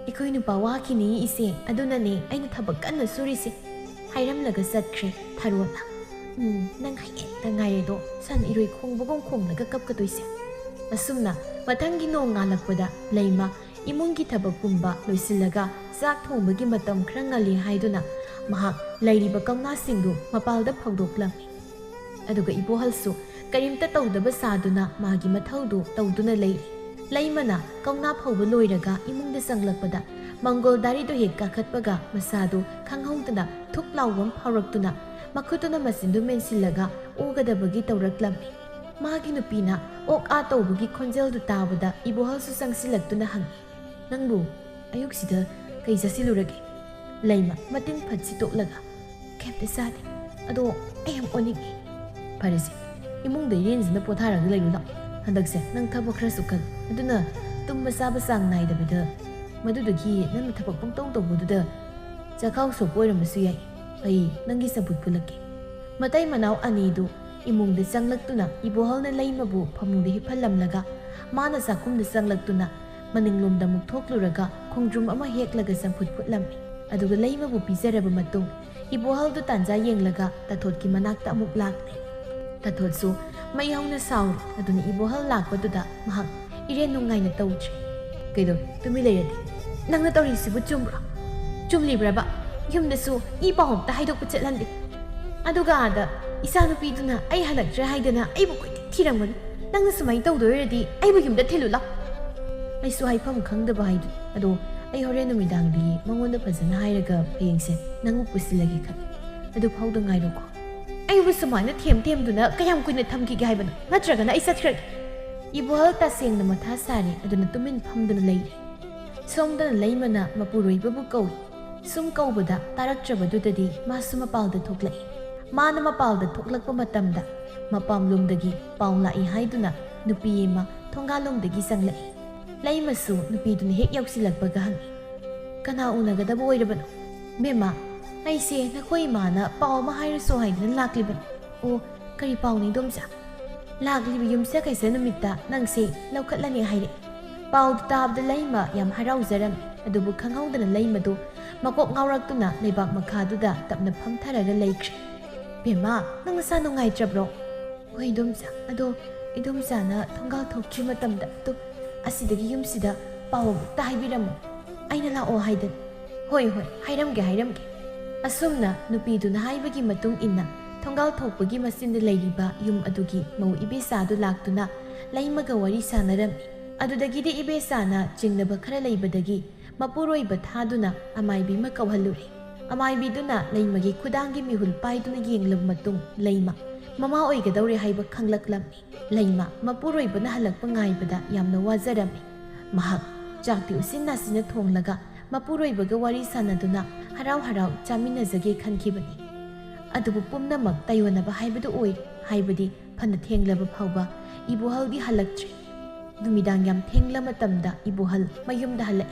ꯑꯩꯈꯣꯏ ꯅꯨꯄꯥ ꯋꯥꯈꯤꯅꯤ ꯏꯆꯦ ꯑꯗꯨꯅꯅꯦ ꯑꯩꯅ ꯊꯕꯛꯀꯟꯅ ꯁꯨꯔꯤꯁꯦ ꯍꯥꯏꯔꯝꯂꯒ ꯆꯠꯈ꯭ꯔꯦ ꯊꯥꯔꯣꯅ ꯅꯪ ꯍꯌꯦꯡꯇ ꯉꯥꯏꯔꯦꯗꯣ ꯁꯟ ꯏꯔꯣꯏ ꯈꯣꯡꯕꯒꯨꯝ ꯈꯣꯡꯂꯒ ꯀꯞꯀꯗꯣꯏꯁꯦ ꯑꯁꯨꯝꯅ ꯃꯊꯪꯒꯤ ꯅꯣꯡ ꯉꯥꯜꯂꯛꯄꯗ ꯂꯩꯃ ꯏꯃꯨꯡꯒꯤ ꯊꯕꯛ ꯄꯨꯝꯕ ꯂꯣꯏꯁꯤꯜꯂꯒ ꯆꯥꯛ ꯊꯣꯡꯕꯒꯤ ꯃꯇꯝ ꯈꯔ ꯉꯜꯂꯤ ꯍꯥꯏꯗꯨꯅ ꯃꯍꯥꯛ ꯂꯩꯔꯤꯕ ꯀꯧꯅꯥꯁꯤꯡꯗꯨ ꯃꯄꯥꯜꯗ ꯐꯧꯗꯣꯛꯂꯝꯃꯤ ꯑꯗꯨꯒ 이보할ꯁꯨ ꯀꯔꯤꯝꯇ ꯇꯧꯗꯕ ꯁꯥꯗꯨꯅ ꯃꯥꯒꯤ ꯃꯊꯧꯗꯨ ꯇꯧꯗꯨꯅ ꯂꯩꯔꯤ ꯂꯩꯃꯅ ꯀꯧꯅꯥ ꯐꯧꯕ ꯂꯣꯏꯔꯒ ꯏꯃꯨꯡꯗ ꯆꯪꯂꯛꯄꯗ ꯃꯪꯒꯣꯜ ꯗꯥꯔꯤꯗꯨ ꯍꯦꯛ ꯀꯥꯈꯠꯄꯒ ꯃꯁꯥꯗꯨ ꯈꯪꯍꯧꯗꯅ ꯊꯨꯛ ꯂꯥꯎꯕ ꯐꯥꯎꯔꯛꯇꯨꯅ ꯃꯈꯨꯠꯇꯨꯅ ꯃꯆꯤꯟꯗꯨ ꯃꯦꯟꯁꯤꯜꯂꯒ ꯑꯣꯒꯗꯕꯒꯤ ꯇꯧꯔꯛꯂꯝꯃꯤ ꯃꯥꯒꯤ ꯅꯨꯄꯤꯅ ꯑꯣꯛ ꯇꯧꯕꯒꯤ ꯈꯣꯟꯖꯦꯜꯗꯨ ꯇꯥꯕꯗ 이보할ꯁꯨ ꯆꯪꯁꯤꯜꯂꯛꯇꯨꯅ ꯍꯪꯉꯤ ꯅꯪꯕꯨ ꯑꯌꯨꯛꯁꯤꯗ ꯀꯩ ꯆꯥꯁꯤꯜꯂꯨꯔꯒꯦ ꯂꯩꯃ ꯃꯇꯤꯟ ꯐꯠ ꯁꯤꯠꯇꯣꯛꯂꯒ ꯀꯩꯝꯇ ꯆꯥꯗꯦ ꯑꯗꯣ ꯑꯩ ꯌꯥꯝ ꯑꯣꯟꯅꯤꯡꯉꯤ ꯐꯔꯦꯁꯦ ꯏꯃꯨꯡꯗ ꯏꯔꯦꯟꯖꯅ ꯄꯣꯊꯥꯔꯒ ꯂꯩꯔꯨ ꯂꯥꯛꯑꯣ ꯍꯟꯗꯛꯁꯦ ꯅꯪ ꯊꯕꯛ ꯈꯔꯁꯨ ꯀꯜ ꯑꯗꯨꯅ ꯇꯨꯝꯕ ꯆꯥꯕ ꯆꯥꯡ ꯅꯥꯏꯗꯕꯗ ꯃꯗꯨꯗꯒꯤ ꯅꯪꯅ ꯊꯕꯛ ꯄꯪꯇꯧ ꯇꯧꯕꯗꯨꯗ ꯆꯈꯥꯎ ꯁꯣꯛꯄ ꯑꯣꯏꯔꯝꯕꯁꯨ ꯌꯥꯏ ꯑꯩ ꯅꯪꯒꯤ ꯆꯝꯐꯨꯠ ꯐꯨꯠꯂꯛꯀꯦ ꯃꯇꯩ ꯃꯅꯥꯎ ꯑꯅꯤꯗꯨ ꯏꯃꯨꯡꯗ ꯆꯪꯂꯛꯇꯨꯅ 이보할ꯅ ꯂꯩꯃꯕꯨ ꯐꯃꯨꯡꯗ ꯍꯤꯞꯍꯜꯂꯝꯂꯒ ꯃꯥꯅ ꯆꯥꯛꯈꯨꯝꯗ ꯆꯪꯂꯛꯇꯨꯅ ꯃꯅꯤꯡꯂꯣꯝꯗ ꯑꯃꯨꯛ ꯊꯣꯛꯂꯨꯔꯒ ꯈꯣꯡꯗ꯭ꯔꯨꯝ ꯑꯃ ꯍꯦꯛꯂꯒ ꯆꯝꯐꯨꯠ ꯐꯨꯠꯂꯝꯃꯤ ꯑꯗꯨꯒ ꯂꯩꯃꯕꯨ ꯄꯤꯖꯔꯕ ꯃꯇꯨꯡ 이보할ꯗꯨ ꯇꯥꯟꯖꯥ ꯌꯦꯡꯂꯒ ꯇꯥꯊꯣꯠꯀꯤ ꯃꯅꯥꯛꯇ ꯑꯃꯨꯛ ꯂꯥꯛꯂꯦ Tathotsu mayhauna sauri aduna ibohal lakpaduda mahak iren nungaina tawdri. Kaido tumi leiradi nangna tawrisibu chumbra. Chumlibraba yumdasu I pahom ta haidokpa chatlandi. Aduga ada isanupiduna ai halakdra haidana aibu koiti thiramgani. Nangna sumai tawdoiradi aibu yumda thilula. Aisu haifam khangdaba haidu ado ai hore numidangdi mangonda phajana hairaga hayengse nangu pusilagi khan. Adu phawda ngairoko. Aibu sumaina them-them-duna kayam kuina thamkige haibana natragana ai sathiragi. Ibohal tasengna matha sari aduna tumin phamduna leiri. Somdana leimana mapuroibabu kawi. Sum kaubada taraktrabadudadi masu mapalda thoklai. Mana mapalda thoklakpa matamda mapamlomdagi paulai haiduna nupi ema thongalomdagi sanglai. Laimasu nupiduna hek yausilakpaga hangi. Kana unagadaba oirabano. Mema aise nakhoi mana paw ma hairaso haiduna laklibani. O kari pawni domsa. Laklibi yumsa kaisa numitta nangse laukhatlani haire. Pawdu tabda laima yam harauzarami adubu khanghaudana laimadu makok ngawraktuna leibak makhaduda tapna phamtharaga leikre. Bema nangsa nungaitrabro. Hoi domsa ado idomsa na thongal thokchi matamda tu asidagi yumsida paw ta haibiramo. Aina la o haidan. Hoi hairamge. Asumna nupiduna haibagi matung inna thongal thokpagi masinda leiriba yum adugi mau ibesadu laktuna laimaga wari sanarami. Adudagidi ibesana jingnaba khara leibadagi mapuroiba thaduna amaibi ma kawhalluri. Amaibiduna leimagi kudangi mihul paiduna yenglab matung leima mama oigadawre haiba khanglaklammi. Leima mapuroibana halakpa ngaibada yamna wazarami. Mahak chakti usinna sina thonglaga mapuroibaga wari sanaduna harau chaminazage khankhibani. Adubu pumnamak tayonaba haibadu oiri haibadi phana thenglaba phawba ibohaldi halaktre. Numidang yam thengla matamda ibohal mayumda halai.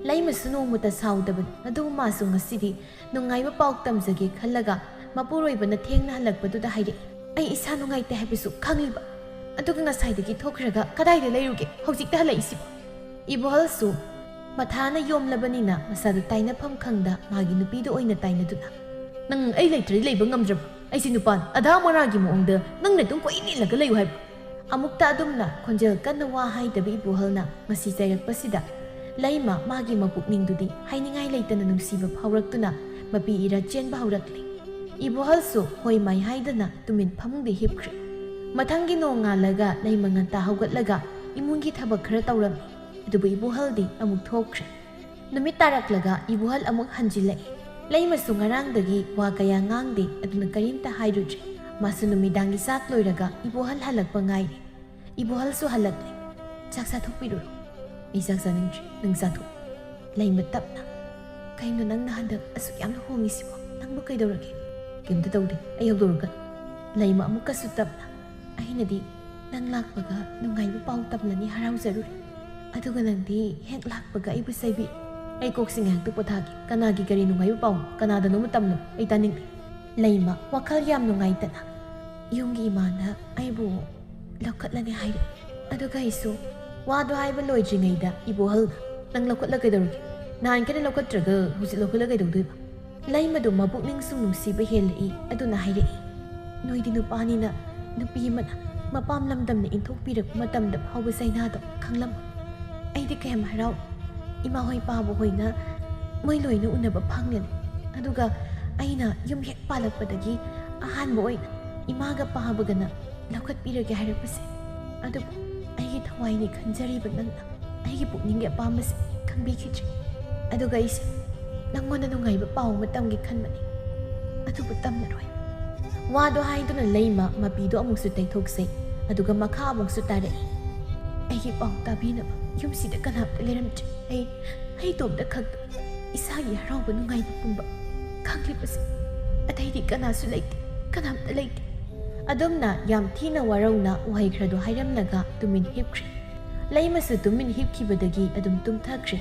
Laimasu nomuta saudabani adu masu ngasidi nungaiba paw tamjage khallaga mapuroibana thengna halakpaduda haire. Ai isa nungaite haibisu khangliba. Aduga ngasaidagi thokraga kadaida leiruge hojikta halaisi. Ibohalsu mathana yomlabanina masadu tainafam khangda magi nupido oina tainaduna. Nang ai leitri leiba ngamdrab. Aisi nupan adha maragi moongda nang natung ko inilaga leyu haib. Amukta adumna khonjel kanna wa haidabi ibohalna ngasi jairakpasida laima magi mapukningdudi hainingai leitana nungsiba phawraktuna mapi ira chenba haurakli. Ibohalsu hoi mai haidana tumin phamungde hipkhre. Mathangi no ngalaga laima nganta haugatlaga imungi thabak khara tawrami. Adubu ibohaldi amuk thokkhre. Numit taraklaga ibohal amuk hanjilai. Laimasu ngarangdagi wa kaya ngangde aduna karimta hairudre. Masu numidangi sak loiraga ibohal halakpa ngairi. Ibohalsu halakle. Chaksa thokpiruro. Ai chaksa ningdre nang satho. Laima tapna. Kaino nang nahandak asuk yamna hongisibo. Nangba kaidawrage. Kimta tawde ay hawdawraga. Laima amukasu tapna. Ahinadi nang lakpaga nungaiba paw taplani harauzarure. Aduga nangdi hek lakpaga aibu saibi. Ay koksing hek tupothagi kanagi gari nungaiba paw kanada no matamno ay taning. Laima wakal yam nungai tana. Yungi imana aibu laukhatlani haire. Aduga isu wado haiba loijringaida ibohal nang laukhatla kaidarugi. Nahan kana laukhatraga husi laukhatla kaidawdoiba. Laimadu mabukning sum nungsiba helai aduna haire. Noidi nupanina nupi mana mapam lamdamna inthokpirak matamda phawba sainado khanglam. Aidi kayam harau ima hoi pabu hoina moi loina unaba phanglani. Aduga aina yum hek palakpadagi ahanba oina imaga pahabagana laukhatpirage hairapase. Adubu aigi thawaini khanjariba nangna aigi pukningge apambase khangbikhidre. Aduga ise nangonda nungaiba paw matamgi khanmani. Adubu tamnaroi. Wado haiduna laima mapido amuksu taithoksei aduga makha amuksu tarai. Aigi paw tabinaba yumsida kanapta leramtre. Ai tomda khakta isagi harauba nungaiba pumba khanglipase. Ataidi kanasu leite kanapta leite. Adumna yam thina warauna uhai khrado hairamnaga tumin hipkhre. Laimasu tumin hipkhibadagi adum tumthakre.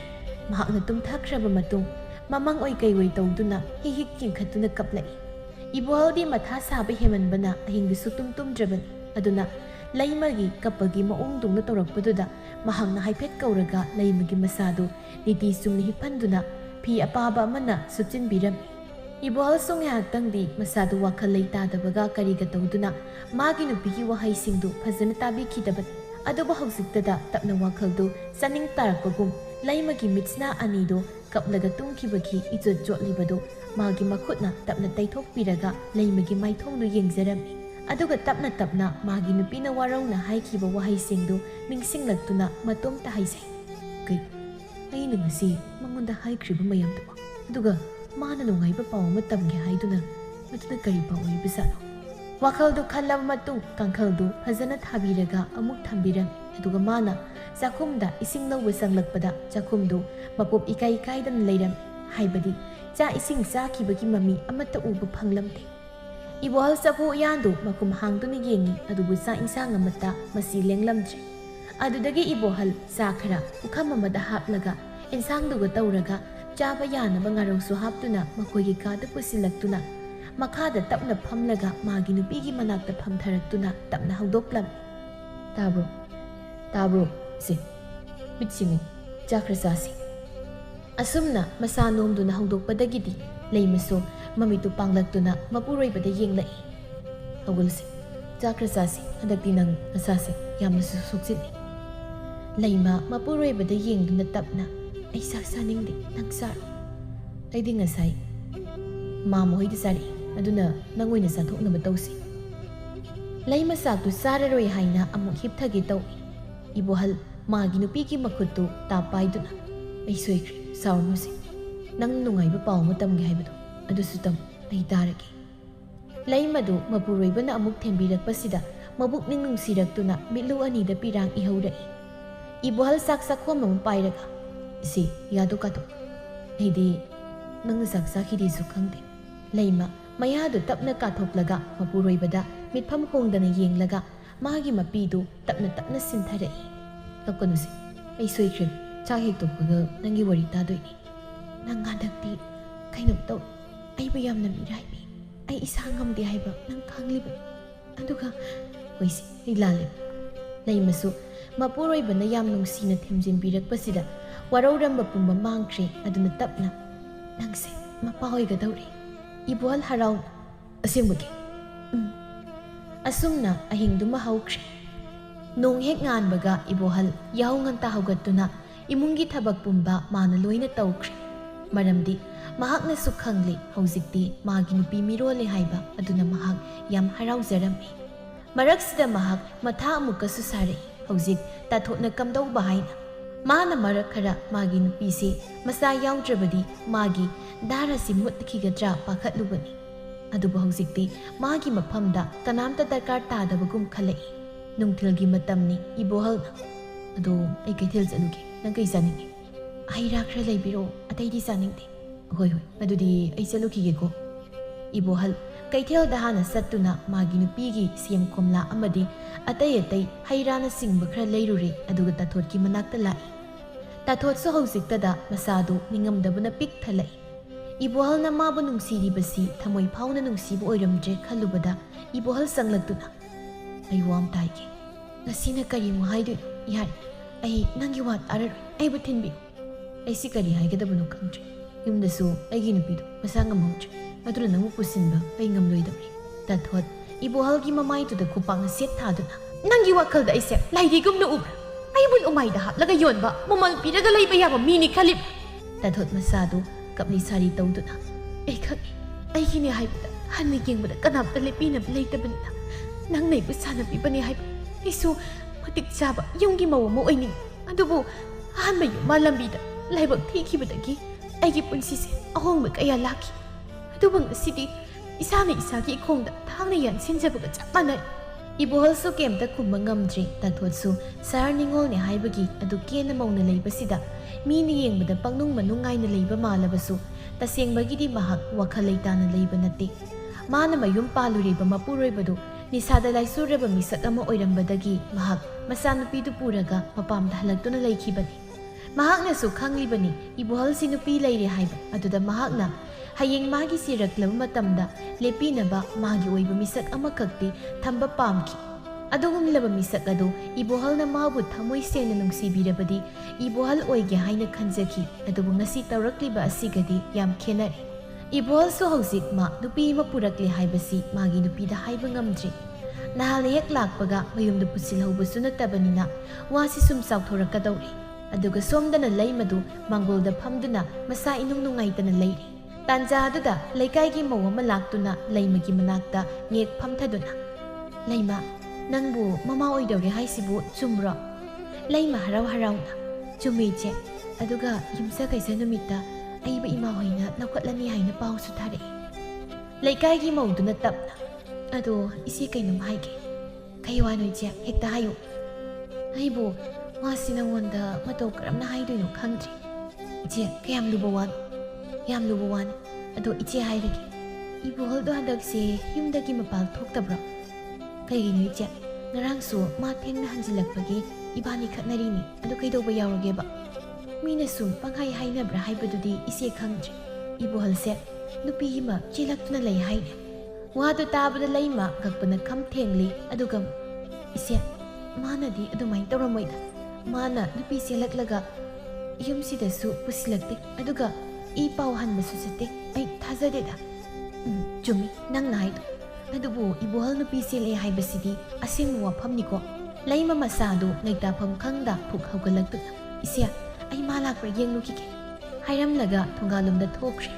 Mahakna tumthakraba matung mamang oi kaiwai tawduna hihik kingkhatuna kaplai. Ibohaldi matha saba hemanbana ahingbisu tumtumdrabani. Aduna laimagi kapagi maungdungna tawrakpaduda mahangna haiphet kauraga laimagi masadu niti sumna hipanduna phi apaba amana supchinbirami. Ibohalsu ngayaktangdi masadu wakhal leitadabaga kariga tawduna magi nupigi wahayisingdu fazana tabikidabani. Aduba hausiktada tapna wakhaldu saning tarakpagum laimagi mitsna anido kaplaga tungkibagi ijot jotlibado magi makhutna tapna taithokpiraga laimagi maithongdu yengjarami. Aduga tapna tapna magi nupina warauna haikiba wahayisingdu ningsinglaktuna matomta haisai. Kai aina ngasi mangonda haikriba mayamdu aduga mana nungaiba paw ama tamge haiduna matuna kari paw oibasano. Wakhaldu khalaba matung kangkhaldu fazana thabiraga amuk thambiram aduga mana chakhumda ising lawba sanglakpada chakhumdu mapop ikai kaidan leiram haibadi cha ising chakibagi mami amata uba phanglamte. Ibohal sapu yandu makum hangduna yengi adubu sa insang amata masi lenglamdre. Adudagi ibohal sa khara ukham amada haplaga insangduga tawraga chaba yanaba ngarausu haptuna makoigi kada pusilaktuna makada tapna phamlaga magi nupigi manakta phamtharaktuna tapna hangdoplam. Tabro se mitsingu chakrasasi asumna masanomduna hangdokpadagidi leimaso mamitu panglaktuna mapuroibada yenglai. Hawulse chakrasasi hadakti nang asase yamasu suksini leima mapuroibada yengduna tapna ay saksaningdi nang saro aydi ngasay mamo hoydi sari aduna nangoyna sathoknaba tawsi. Leima saktu sararoi haina amuk hipthagi tawi. Ibohal magi nupigi makhuttu tapaiduna ay soikri saurnusi nang nungaiba paw matamgi haibadu adusu tam ay taragi. Leimadu mapuroibana amuk thembirakpasida mabukning nungsiraktunna mitlu anida pirang ihaurai. Ibohal saksakhom am pairaga si yadu kato aydi nang saksakidi su khangde. Leima mayadu tapna kathoklaga mapuroibada mitpham hongdana yenglaga magi mapidu tapna sintharai. Lakkanusi ay soikrim cha hektokpaga nangi wari tadoini nang hadakti kainam taw ay bayamna miraibi ay isa ngamdi haiba nang khangliba aduga hoisi ay lalim. Leimasu mapuroibana yam nungsina themjinbirakpasida waraurambo pumba mangkhre aduna tapna nangse mapahoigadawri. Ibohal haraw asembagi asumna ahingduma haukhre. Nong hek nganbaga ibohal yaw nganta haugattuna imungi thabak pumba mana loina tawkhre. Maramdi mahakna sukhangli hauzikti magi nupi mirole haiba aduna mahak yam harauzarami. Maraksida mahak matha amuka susare haujik tathotna kamdauba haina mana marak khara magi nupisi masa yawdrabadi magi darasi mutkigadra pakhatlubani. Aduba haujikti magi maphamda kanamta darkar tadabagum khalai. Nungthilgi matamni ibohal ado ay kaithil janugi nang kai saningi ay rakhra laibiro atay di saningti hoy adudi ay salukige ko. Ibohal kaithil dahana sattuna magi nupigi siem komla amadi atay hayrana singba khra leirure aduga tathotki manakta lai. Tathotsu haujiktada masadu ningamdabuna pik thalai. Ibohal na mabu nungsiribasi thamoi phawna nungsibu oiramdre khalubada ibohal sanglaktuna ay wam taige ngasina kari mo haidu yar ay nangi wat arar ay butinbi ay si kari haigadabunu kangdre yumdasu ay ginupidu masanga mawdre aduna namu pusinba ay ngamloidabri. Tathot ibohalgi mamaytuda kupang set thaduna nangi wakhalda ayse laidigumna ubra ay bul umayda hatlaga yonba mumal piraga layba yaba mini khalib. Tathot masadu kapli sari tawduna ay khaki ay gini haibda hanni yengbada kanapta lepinab laytabanita nang naibu sana pibani haib isu matik chaba yunggi mawa mo oini adubu hanba yuma lambida laibak thikibadagi aigi punsise ahongba kaya laki adubang asidi isana isagi ikhongda thangna yan sinjabaga chap manai. Ibohalsu kemta kumba ngamdre. Tathotsu sar ningolne haibagi adu kena mauna leibasida mini yengbada pangnung manungaina leiba malabasu tasengbagidi mahak wakhal leitana leiba natte. Mana mayum paluriba mapuroibadu nisada laisuraba misak ama oirambadagi mahak masanupidu puraga mapamda halaktuna laikibani. Mahaknasu khanglibani ibohal si nupi leire haiba aduda mahakna hayeng magi siraklaba matamda lepinaba magi oiba misak amakakti thamba pamki. Adugumlaba misak adu ibohalna mabu thamoi sena nungsibirabadi ibohal oige haina khanjaki adubu ngasi tawrakliba asigadi yam khenari. ꯏꯕꯣꯍꯜꯁꯨ ꯍꯧꯖꯤꯛ ꯃꯥ ꯅꯨꯄꯤ ꯑꯃ ꯄꯨꯔꯛꯂꯦ ꯍꯥꯏꯕꯁꯤ ꯃꯥꯒꯤ ꯅꯨꯄꯤꯗ ꯍꯥꯏꯕ ꯉꯝꯗ꯭ꯔꯤ꯫ ꯅꯍꯥꯟ ꯍꯦꯛ ꯂꯥꯛꯄꯒ ꯃꯌꯨꯝꯗ ꯄꯨꯁꯤꯜꯍꯧꯕꯁꯨ ꯅꯠꯇꯕꯅꯤꯅ ꯋꯥꯁꯤ ꯁꯨꯝ ꯆꯥꯎꯊꯣꯔꯛꯀꯗꯧꯔꯤ꯫ ꯑꯗꯨꯒ ꯁꯣꯝꯗꯅ ꯂꯩꯃꯗꯨ ꯃꯥꯡꯒꯣꯜꯗ ꯐꯝꯗꯨꯅ ꯃꯁꯥ ꯏꯅꯨꯡ ꯅꯨꯡꯉꯥꯏꯇꯅ ꯂꯩꯔꯤ꯫ ꯇꯥꯟꯖꯥꯗꯨꯗ ꯂꯩꯀꯥꯏꯒꯤ ꯃꯧ ꯑꯃ ꯂꯥꯛꯇꯨꯅ ꯂꯩꯃꯒꯤ ꯃꯅꯥꯛꯇ ꯉꯦꯛ ꯐꯝꯊꯗꯨꯅ "ꯂꯩꯃ, ꯅꯪꯕꯨ ꯃꯃꯥ ꯑꯣꯏꯗꯧꯔꯦ ꯍꯥꯏꯁꯤꯕꯨ ꯆꯨꯝꯕ꯭ꯔꯣ?" ꯂꯩꯃ ꯍꯔꯥꯎ ꯍꯔꯥꯎꯅ "ꯆꯨꯝꯃꯤ ꯏꯆꯦ, ꯑꯗꯨꯒ ꯌꯨꯝꯁꯀꯩꯁ ꯅꯨꯃꯤꯠꯇ ꯑꯩꯕꯨ ꯏꯃꯥ ꯍꯣꯏꯅ ꯂꯧꯈꯠꯂꯅꯤ ꯍꯥꯏꯅ ꯄꯥꯎꯁꯨ ꯊꯥꯔꯛꯏ." ꯂꯩꯀꯥꯏꯒꯤ ꯃꯧꯗꯨꯅ ꯇꯞꯅ "ꯑꯗꯣ ꯏꯆꯦ ꯀꯩꯅꯣꯝ ꯍꯥꯏꯒꯦ." "ꯀꯩ ꯋꯥꯅꯣ ꯏꯆꯦ, ꯍꯦꯛꯇ ꯍꯥꯏꯌꯨ." "ꯑꯩꯕꯨ ꯋꯥꯁꯤ ꯅꯪꯉꯣꯟꯗ ꯃꯇꯧ ꯀꯔꯝꯅ ꯍꯥꯏꯗꯣꯏꯅꯣ ꯈꯪꯗ꯭ꯔꯤ." "ꯏꯆꯦ, ꯀꯌꯥꯝ ꯂꯨꯕ ꯋꯥꯅꯣ?" "ꯌꯥꯝ ꯂꯨꯕ ꯋꯥꯅꯤ, ꯑꯗꯣ ꯏꯆꯦ ꯍꯥꯏꯔꯒꯦ, ꯏꯕꯣꯍꯜꯗꯣ ꯍꯟꯗꯛꯁꯦ ꯌꯨꯝꯗꯒꯤ ꯃꯄꯥꯜ ꯊꯣꯛꯇꯕ꯭ꯔꯣ?" "ꯀꯩꯒꯤꯅꯣ ꯏꯆꯦ? ꯉꯔꯥꯡꯁꯨ ꯃꯥ ꯊꯦꯡꯅ ꯍꯟꯖꯤꯜꯂꯛꯄꯒꯤ ꯏꯕꯥꯅꯤ ꯈꯠꯅꯔꯤꯅꯤ, ꯑꯗꯨ ꯀꯩꯗꯧꯕ ꯌꯥꯎꯔꯒꯦꯕ?" "ꯃꯤꯅ ꯁꯨꯝ ꯄꯪꯍꯥꯏ ꯍꯥꯏꯅꯕ꯭ꯔꯥ ꯍꯥꯏꯕꯗꯨꯗꯤ ꯏꯆꯦ ꯈꯪꯗ꯭ꯔꯤ, ꯏꯕꯣꯍꯜꯁꯦ ꯅꯨꯄꯤ ꯑꯃ ꯆꯦꯜꯂꯛꯇꯨꯅ ꯂꯩ ꯍꯥꯏꯅꯦ." ꯋꯥꯗꯨ ꯇꯥꯕꯗ ꯂꯩꯃ ꯉꯛꯄꯅ ꯈꯝ ꯊꯦꯡꯂꯤ꯫ ꯑꯗꯨꯒ "ꯏꯆꯦ, ꯃꯥꯅꯗꯤ ꯑꯗꯨꯃꯥꯏꯅ ꯇꯧꯔꯝꯃꯣꯏꯗ. ꯃꯥꯅ ꯅꯨꯄꯤ ꯆꯦꯜꯂꯛꯂꯒ ꯌꯨꯝꯁꯤꯗꯁꯨ ꯄꯨꯁꯤꯜꯂꯛꯇꯦ, ꯑꯗꯨꯒ ꯏ ꯄꯥꯎ ꯍꯟꯕꯁꯨ ꯆꯠꯇꯦ. ꯑꯩ ꯊꯥꯖꯗꯦꯗ." "ꯆꯨꯝꯃꯤ ꯅꯪꯅ ꯍꯥꯏꯗꯣ. ꯑꯗꯨꯕꯨ ꯏꯕꯣꯍꯜ ꯅꯨꯄꯤ ꯆꯦꯜꯂꯛꯑꯦ ꯍꯥꯏꯕꯁꯤꯗꯤ ꯑꯁꯦꯡꯕ ꯋꯥꯐꯝꯅꯤꯀꯣ." ꯂꯩꯃ ꯃꯁꯥꯗꯨ ꯂꯩꯇꯥꯐꯝ ꯈꯪꯗ ꯐꯨꯛ ꯍꯧꯒꯠꯂꯛꯇꯨꯅ "ꯏꯆꯦ, ꯑꯩ ꯃꯥ ꯂꯥꯛꯄ꯭ꯔꯥ ꯌꯦꯡꯂꯨꯈꯤꯒꯦ" ꯍꯥꯏꯔꯝꯂꯒ ꯊꯣꯡꯒꯥꯜꯂꯣꯝꯗ ꯊꯣꯛꯈ꯭ꯔꯦ꯫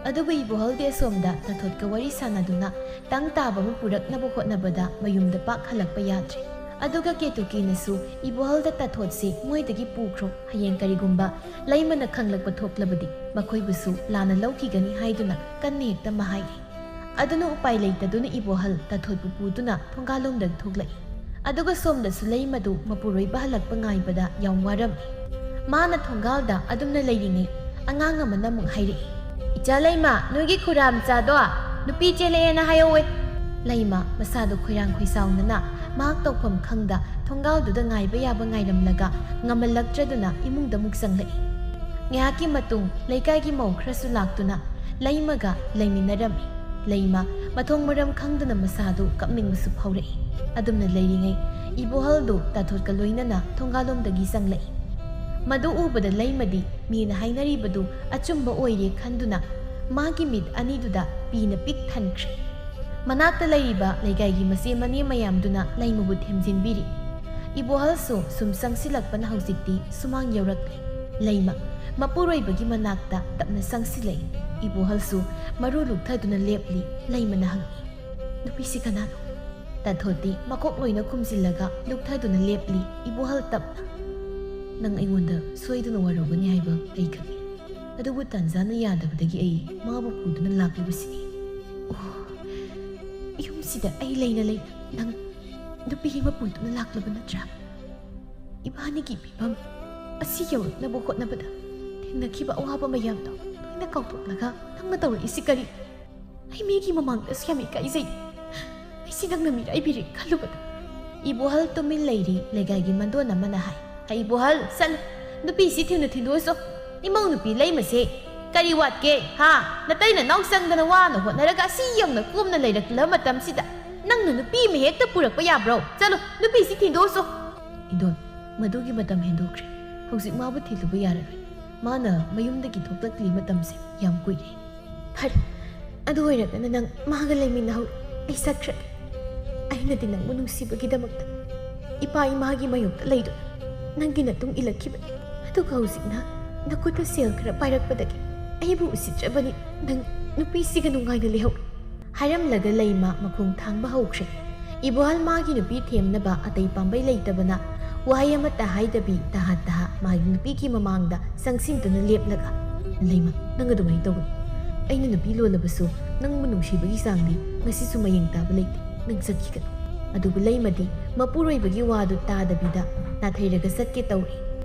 ꯑꯗꯨꯕꯨ ꯏꯕꯣꯍꯜꯗꯤ ꯑꯁꯣꯝꯗ ꯇꯥꯊꯣꯠꯀ ꯋꯥꯔꯤ ꯁꯥꯟꯅꯗꯨꯅ ꯇꯪ ꯇꯥꯕ ꯑꯃ ꯄꯨꯔꯛꯅꯕ ꯍꯣꯠꯅꯕꯗ ꯃꯌꯨꯝꯗ ꯄꯥꯛ ꯍꯜꯂꯛꯄ ꯌꯥꯗ꯭ꯔꯦ꯫ ꯑꯗꯨꯒ ꯀꯦꯇꯨꯀꯤꯅꯁꯨ ꯏꯕꯣꯍꯜꯗ ꯇꯥꯊꯣꯠꯁꯤ ꯃꯣꯏꯗꯒꯤ ꯄꯨꯈ꯭ꯔꯣ, ꯍꯌꯦꯡ ꯀꯔꯤꯒꯨꯝꯕ ꯂꯩꯃꯅ ꯈꯪꯂꯛꯄ ꯊꯣꯛꯂꯕꯗꯤ ꯃꯈꯣꯏꯕꯨꯁꯨ ꯂꯥꯟꯅ ꯂꯧꯈꯤꯒꯅꯤ ꯍꯥꯏꯗꯨꯅ ꯀꯟꯅ ꯍꯦꯛꯇ ꯃꯍꯥꯏꯔꯤ꯫ ꯑꯗꯨꯅ ꯎꯄꯥꯏ ꯂꯩꯇꯗꯨꯅ ꯏꯕꯣꯍꯜ ꯇꯥꯊꯣꯠꯄꯨ ꯄꯨꯗꯨꯅ ꯊꯣꯡꯒꯥꯜꯂꯣꯝꯗ ꯊꯣꯛꯂꯛꯏ꯫ ꯑꯗꯨꯒ ꯁꯣꯝꯗꯁꯨ ꯂꯩꯃꯗꯨ ꯃꯄꯨꯔꯣꯏꯕ ꯍꯜꯂꯛꯄ ꯉꯥꯏꯕꯗ ꯌꯥꯝ ꯋꯥꯔꯝꯃꯤ꯫ ꯃꯥꯅ ꯊꯣꯡꯒꯥꯜꯗ ꯑꯗꯨꯝꯅ ꯂꯩꯔꯤꯉꯩ ꯑꯉꯥꯡ ꯑꯃꯅ ꯑꯃꯨꯛ ꯍꯥꯏꯔꯛꯏ, "ꯏꯆꯥ ꯂꯩꯃ, ꯅꯣꯏꯒꯤ ꯈꯨꯔꯥꯝꯆꯥꯗꯣ ꯅꯨꯄꯤ ꯆꯦꯜꯂꯛꯑꯦꯅ ꯍꯥꯏꯍꯧꯋꯦ." ꯂꯩꯃ ꯃꯁꯥꯗꯣ ꯈꯣꯏꯔꯥꯡ ꯈꯣꯏꯁꯥꯎꯅꯅ ꯃꯍꯥꯛ ꯇꯧꯐꯝ ꯈꯪꯗ ꯊꯣꯡꯒꯥꯜꯗꯨꯗ ꯉꯥꯏꯕ ꯌꯥꯕ ꯉꯥꯏꯔꯝꯂꯒ ꯉꯝꯃꯜꯂꯛꯇ꯭ꯔꯗꯨꯅ ꯏꯃꯨꯡꯗ ꯑꯃꯨꯛ ꯆꯪꯂꯛꯏ꯫ ꯉꯥꯏꯍꯥꯛꯀꯤ ꯃꯇꯨꯡ ꯂꯩꯀꯥꯏꯒꯤ ꯃꯧ ꯈꯔꯁꯨ ꯂꯥꯛꯇꯨꯅ ꯂꯩꯃꯒ ꯂꯩꯃꯤꯟꯅꯔꯝꯃꯤ꯫ ꯂꯩꯃ ꯃꯊꯣꯡ ꯃꯔꯝ ꯈꯪꯗꯨꯅ ꯃꯁꯥꯗꯨ ꯀꯞꯅꯤꯡꯕꯁꯨ ꯐꯥꯎꯔꯛꯏ꯫ ꯑꯗꯨꯝꯅ ꯂꯩꯔꯤꯉꯩ ꯏꯕꯣꯍꯜꯗꯨ ꯇꯥꯊꯣꯠꯀ ꯂꯣꯏꯅꯅ ꯊꯣꯡꯒꯥꯜꯂꯣꯝꯗꯒꯤ ꯆꯪꯂꯛꯏ꯫ ꯃꯗꯨ ꯎꯕꯗ ꯂꯩꯃꯗꯤ ꯃꯤꯅ ꯍꯥꯏꯅꯔꯤꯕꯗꯨ ꯑꯆꯨꯝꯕ ꯑꯣꯏꯔꯦ ꯈꯟꯗꯨꯅ ꯃꯥꯒꯤ ꯃꯤꯠ ꯑꯅꯤꯗꯨꯗ ꯄꯤꯅ ꯄꯤꯛ ꯊꯟꯈ꯭ꯔꯦ꯫ ꯃꯅꯥꯛꯇ ꯂꯩꯔꯤꯕ ꯂꯩꯀꯥꯏꯒꯤ ꯃꯆꯦ ꯃꯅꯦ ꯃꯌꯥꯝꯗꯨꯅ ꯂꯩꯃꯕꯨ ꯊꯦꯝꯖꯤꯟꯕꯤꯔꯤ꯫ ꯏꯕꯣꯍꯜꯁꯨ ꯁꯨꯝ ꯆꯪꯁꯤꯜꯂꯛꯄꯅ ꯍꯧꯖꯤꯛꯇꯤ ꯁꯨꯃꯥꯡ ꯌꯧꯔꯛꯂꯦ꯫ ꯂꯩꯃ ꯃꯄꯨꯔꯣꯏꯕꯒꯤ ꯃꯅꯥꯛꯇ ꯇꯞꯅ ꯆꯪꯁꯤꯜꯂꯛꯏ꯫ ꯏꯕꯣꯍꯜꯁꯨ ꯃꯔꯨ ꯂꯨꯛꯊꯗꯨꯅ ꯂꯦꯞꯂꯤ꯫ ꯂꯩꯃꯅ ꯍꯪꯉꯤ, "ꯅꯨꯄꯤꯁꯤ ꯀꯅꯥꯅꯣ?" ꯇꯥꯊꯣꯠꯇꯤ ꯃꯀꯣꯛ ꯂꯣꯏꯅ ꯈꯨꯝꯖꯤꯜꯂꯒ ꯂꯨꯛꯊꯗꯨꯅ ꯂꯦꯞꯂꯤ꯫ ꯏꯕꯣꯍꯜ ꯇꯞꯅ "ꯅꯪ ꯑꯩꯉꯣꯟꯗ ꯁꯣꯏꯗꯅ ꯋꯥꯔꯧꯒꯅꯤ ꯍꯥꯏꯕ ꯑꯩ ꯈꯪꯏ, ꯑꯗꯨꯕꯨ ꯇꯥꯟꯖꯥꯅ ꯌꯥꯗꯕꯗꯒꯤ ꯑꯩ ꯃꯥꯕꯨ ꯄꯨꯗꯨꯅ ꯂꯥꯛꯂꯤꯕꯁꯤꯅꯤ." "ꯑꯣ, ꯌꯨꯝꯁꯤꯗ ꯑꯩ ꯂꯩꯅ ꯅꯪ ꯅꯨꯄꯤ ꯑꯃ ꯄꯨꯗꯨꯅ ꯂꯥꯛꯂꯕ ꯅꯠꯇ꯭ꯔꯥ? ꯏꯕꯥꯅꯤꯒꯤ ꯐꯤꯕꯝ ꯑꯁꯤ ꯌꯧꯔꯛꯅꯕ ꯍꯣꯠꯅꯕꯗ ꯊꯦꯡꯅꯈꯤꯕ ꯑꯋꯥꯕ ꯃꯌꯥꯝꯗꯣ ꯂꯣꯏꯅ ꯀꯥꯎꯊꯣꯛꯂꯒ ꯅꯪꯅ ꯇꯧꯔꯛꯏꯁꯤ ꯀꯔꯤ? ꯑꯩ ꯃꯤꯒꯤ ꯃꯃꯥꯡꯗꯁꯨ ꯌꯥꯝ ꯏꯀꯥꯏꯖꯩ, ꯑꯩꯁꯤ ꯅꯪꯅ ꯃꯤꯔꯥꯏꯕꯤꯔꯦ ꯈꯜꯂꯨꯕꯗ." ꯏꯕꯣꯍꯜ ꯇꯨꯃꯤꯟ ꯂꯩꯔꯤ꯫ ꯂꯩꯀꯥꯏꯒꯤ ꯃꯟꯗꯣꯟ ꯑꯃꯅ ꯍꯥꯏ, "ꯏꯕꯣꯍꯜ ꯆꯠꯂꯨ, ꯅꯨꯄꯤꯁꯤ ꯊꯨꯅ ꯊꯤꯟꯗꯣꯛꯑꯁꯨ. ꯏꯃꯧ ꯅꯨꯄꯤ ꯂꯩꯃꯁꯦ ꯀꯔꯤ ꯋꯥꯠꯀꯦ ꯍꯥ? ꯅꯇꯩ ꯅꯅꯥꯎ ꯆꯪꯗꯅ ꯋꯥꯅ ꯍꯣꯠꯅꯔꯒ ꯑꯁꯤ ꯌꯧꯅ ꯀꯣꯝꯅ ꯂꯩꯔꯛꯂꯕ ꯃꯇꯝꯁꯤꯗ ꯅꯪꯅ ꯅꯨꯄꯤ ꯑꯃ ꯍꯦꯛꯇ ꯄꯨꯔꯛꯄ ꯌꯥꯕ꯭ꯔꯣ? ꯆꯠꯂꯨ, ꯅꯨꯄꯤꯁꯤ ꯊꯤꯟꯗꯣꯛꯑꯁꯨ." "ꯏꯟꯗꯣꯟ, ꯃꯗꯨꯒꯤ ꯃꯇꯝ ꯍꯦꯟꯗꯣꯛꯈ꯭ꯔꯦ. ꯍꯧꯖꯤꯛ ꯃꯥꯕꯨ ꯊꯤꯜꯂꯨꯕ ꯌꯥꯔꯔꯣꯏ. ꯃꯥꯅ ꯃꯌꯨꯝꯗꯒꯤ ꯊꯣꯛꯂꯛꯂꯤ ꯃꯇꯝꯁꯦ ꯌꯥꯝ ꯀꯨꯏꯔꯦ." "ꯐꯔꯦ, ꯑꯗꯨ ꯑꯣꯏꯔꯒꯅ ꯅꯪ ꯃꯥꯒ ꯂꯩꯃꯤꯟꯅꯍꯧꯔꯣ. ꯑꯩ ꯆꯠꯈ꯭ꯔꯒꯦ. ꯑꯩꯅꯗꯤ ꯅꯪꯕꯨ ꯅꯨꯡꯁꯤꯕꯒꯤꯗꯃꯛꯇ ꯏꯄꯥ ꯏꯃꯥꯒꯤ ꯃꯥꯌꯣꯛꯇ ꯂꯩꯗꯨꯅ ꯅꯪꯒꯤ ꯅꯇꯨꯡ ꯏꯜꯂꯛꯈꯤꯕꯅꯤ. ꯑꯗꯨꯒ ꯍꯧꯖꯤꯛꯅ ꯅꯈꯨꯠꯇ ꯁꯦꯜ ꯈꯔ ꯄꯥꯏꯔꯛꯄꯗꯒꯤ ꯑꯩꯕꯨ ꯎꯁꯤꯠꯇ꯭ꯔꯕꯅꯤ. ꯅꯪ ꯅꯨꯄꯤꯁꯤꯒ ꯅꯨꯡꯉꯥꯏꯅ ꯂꯩꯍꯧꯔꯣ." ꯍꯥꯏꯔꯝꯂꯒ ꯂꯩꯃ ꯃꯈꯣꯡ ꯊꯥꯡꯕ ꯍꯧꯈ꯭ꯔꯦ꯫ ꯏꯕꯣꯍꯜ ꯃꯥꯒꯤ ꯅꯨꯄꯤ ꯊꯦꯝꯅꯕ ꯑꯇꯩ ꯄꯥꯝꯕꯩ ꯂꯩꯇꯕꯅ ꯋꯥꯍꯩ ꯑꯃꯠꯇ ꯍꯥꯏꯗꯕꯤ ꯇꯍꯥ ꯇꯍꯥ ꯃꯥꯒꯤ ꯅꯨꯄꯤꯒꯤ ꯃꯃꯥꯡꯗ ꯆꯪꯁꯤꯟꯗꯨꯅ ꯂꯦꯞꯂꯒ, "ꯂꯩꯃ, ꯅꯪ ꯑꯗꯨꯃꯥꯏꯅ ꯇꯧꯒꯅꯨ. ꯑꯩꯅ ꯅꯨꯄꯤ ꯂꯣꯜꯂꯕꯁꯨ ꯅꯪꯕꯨ ꯅꯨꯡꯁꯤꯕꯒꯤ ꯆꯥꯡꯗꯤ ꯉꯁꯤꯁꯨ ꯃꯌꯦꯡ తాꯕ ꯂꯩꯇꯦ. ꯅꯪ ꯆꯠꯈꯤꯒꯅꯨ." ꯑꯗꯨꯕꯨ ꯂꯩꯃꯗꯤ ꯃꯄꯨꯔꯣꯏꯕꯒꯤ ꯋꯥꯗꯨ ꯇꯥꯗꯕꯤꯗ ꯅꯥꯊꯩꯔꯒ ꯆꯠꯀꯦ ꯇꯧꯔꯤ꯫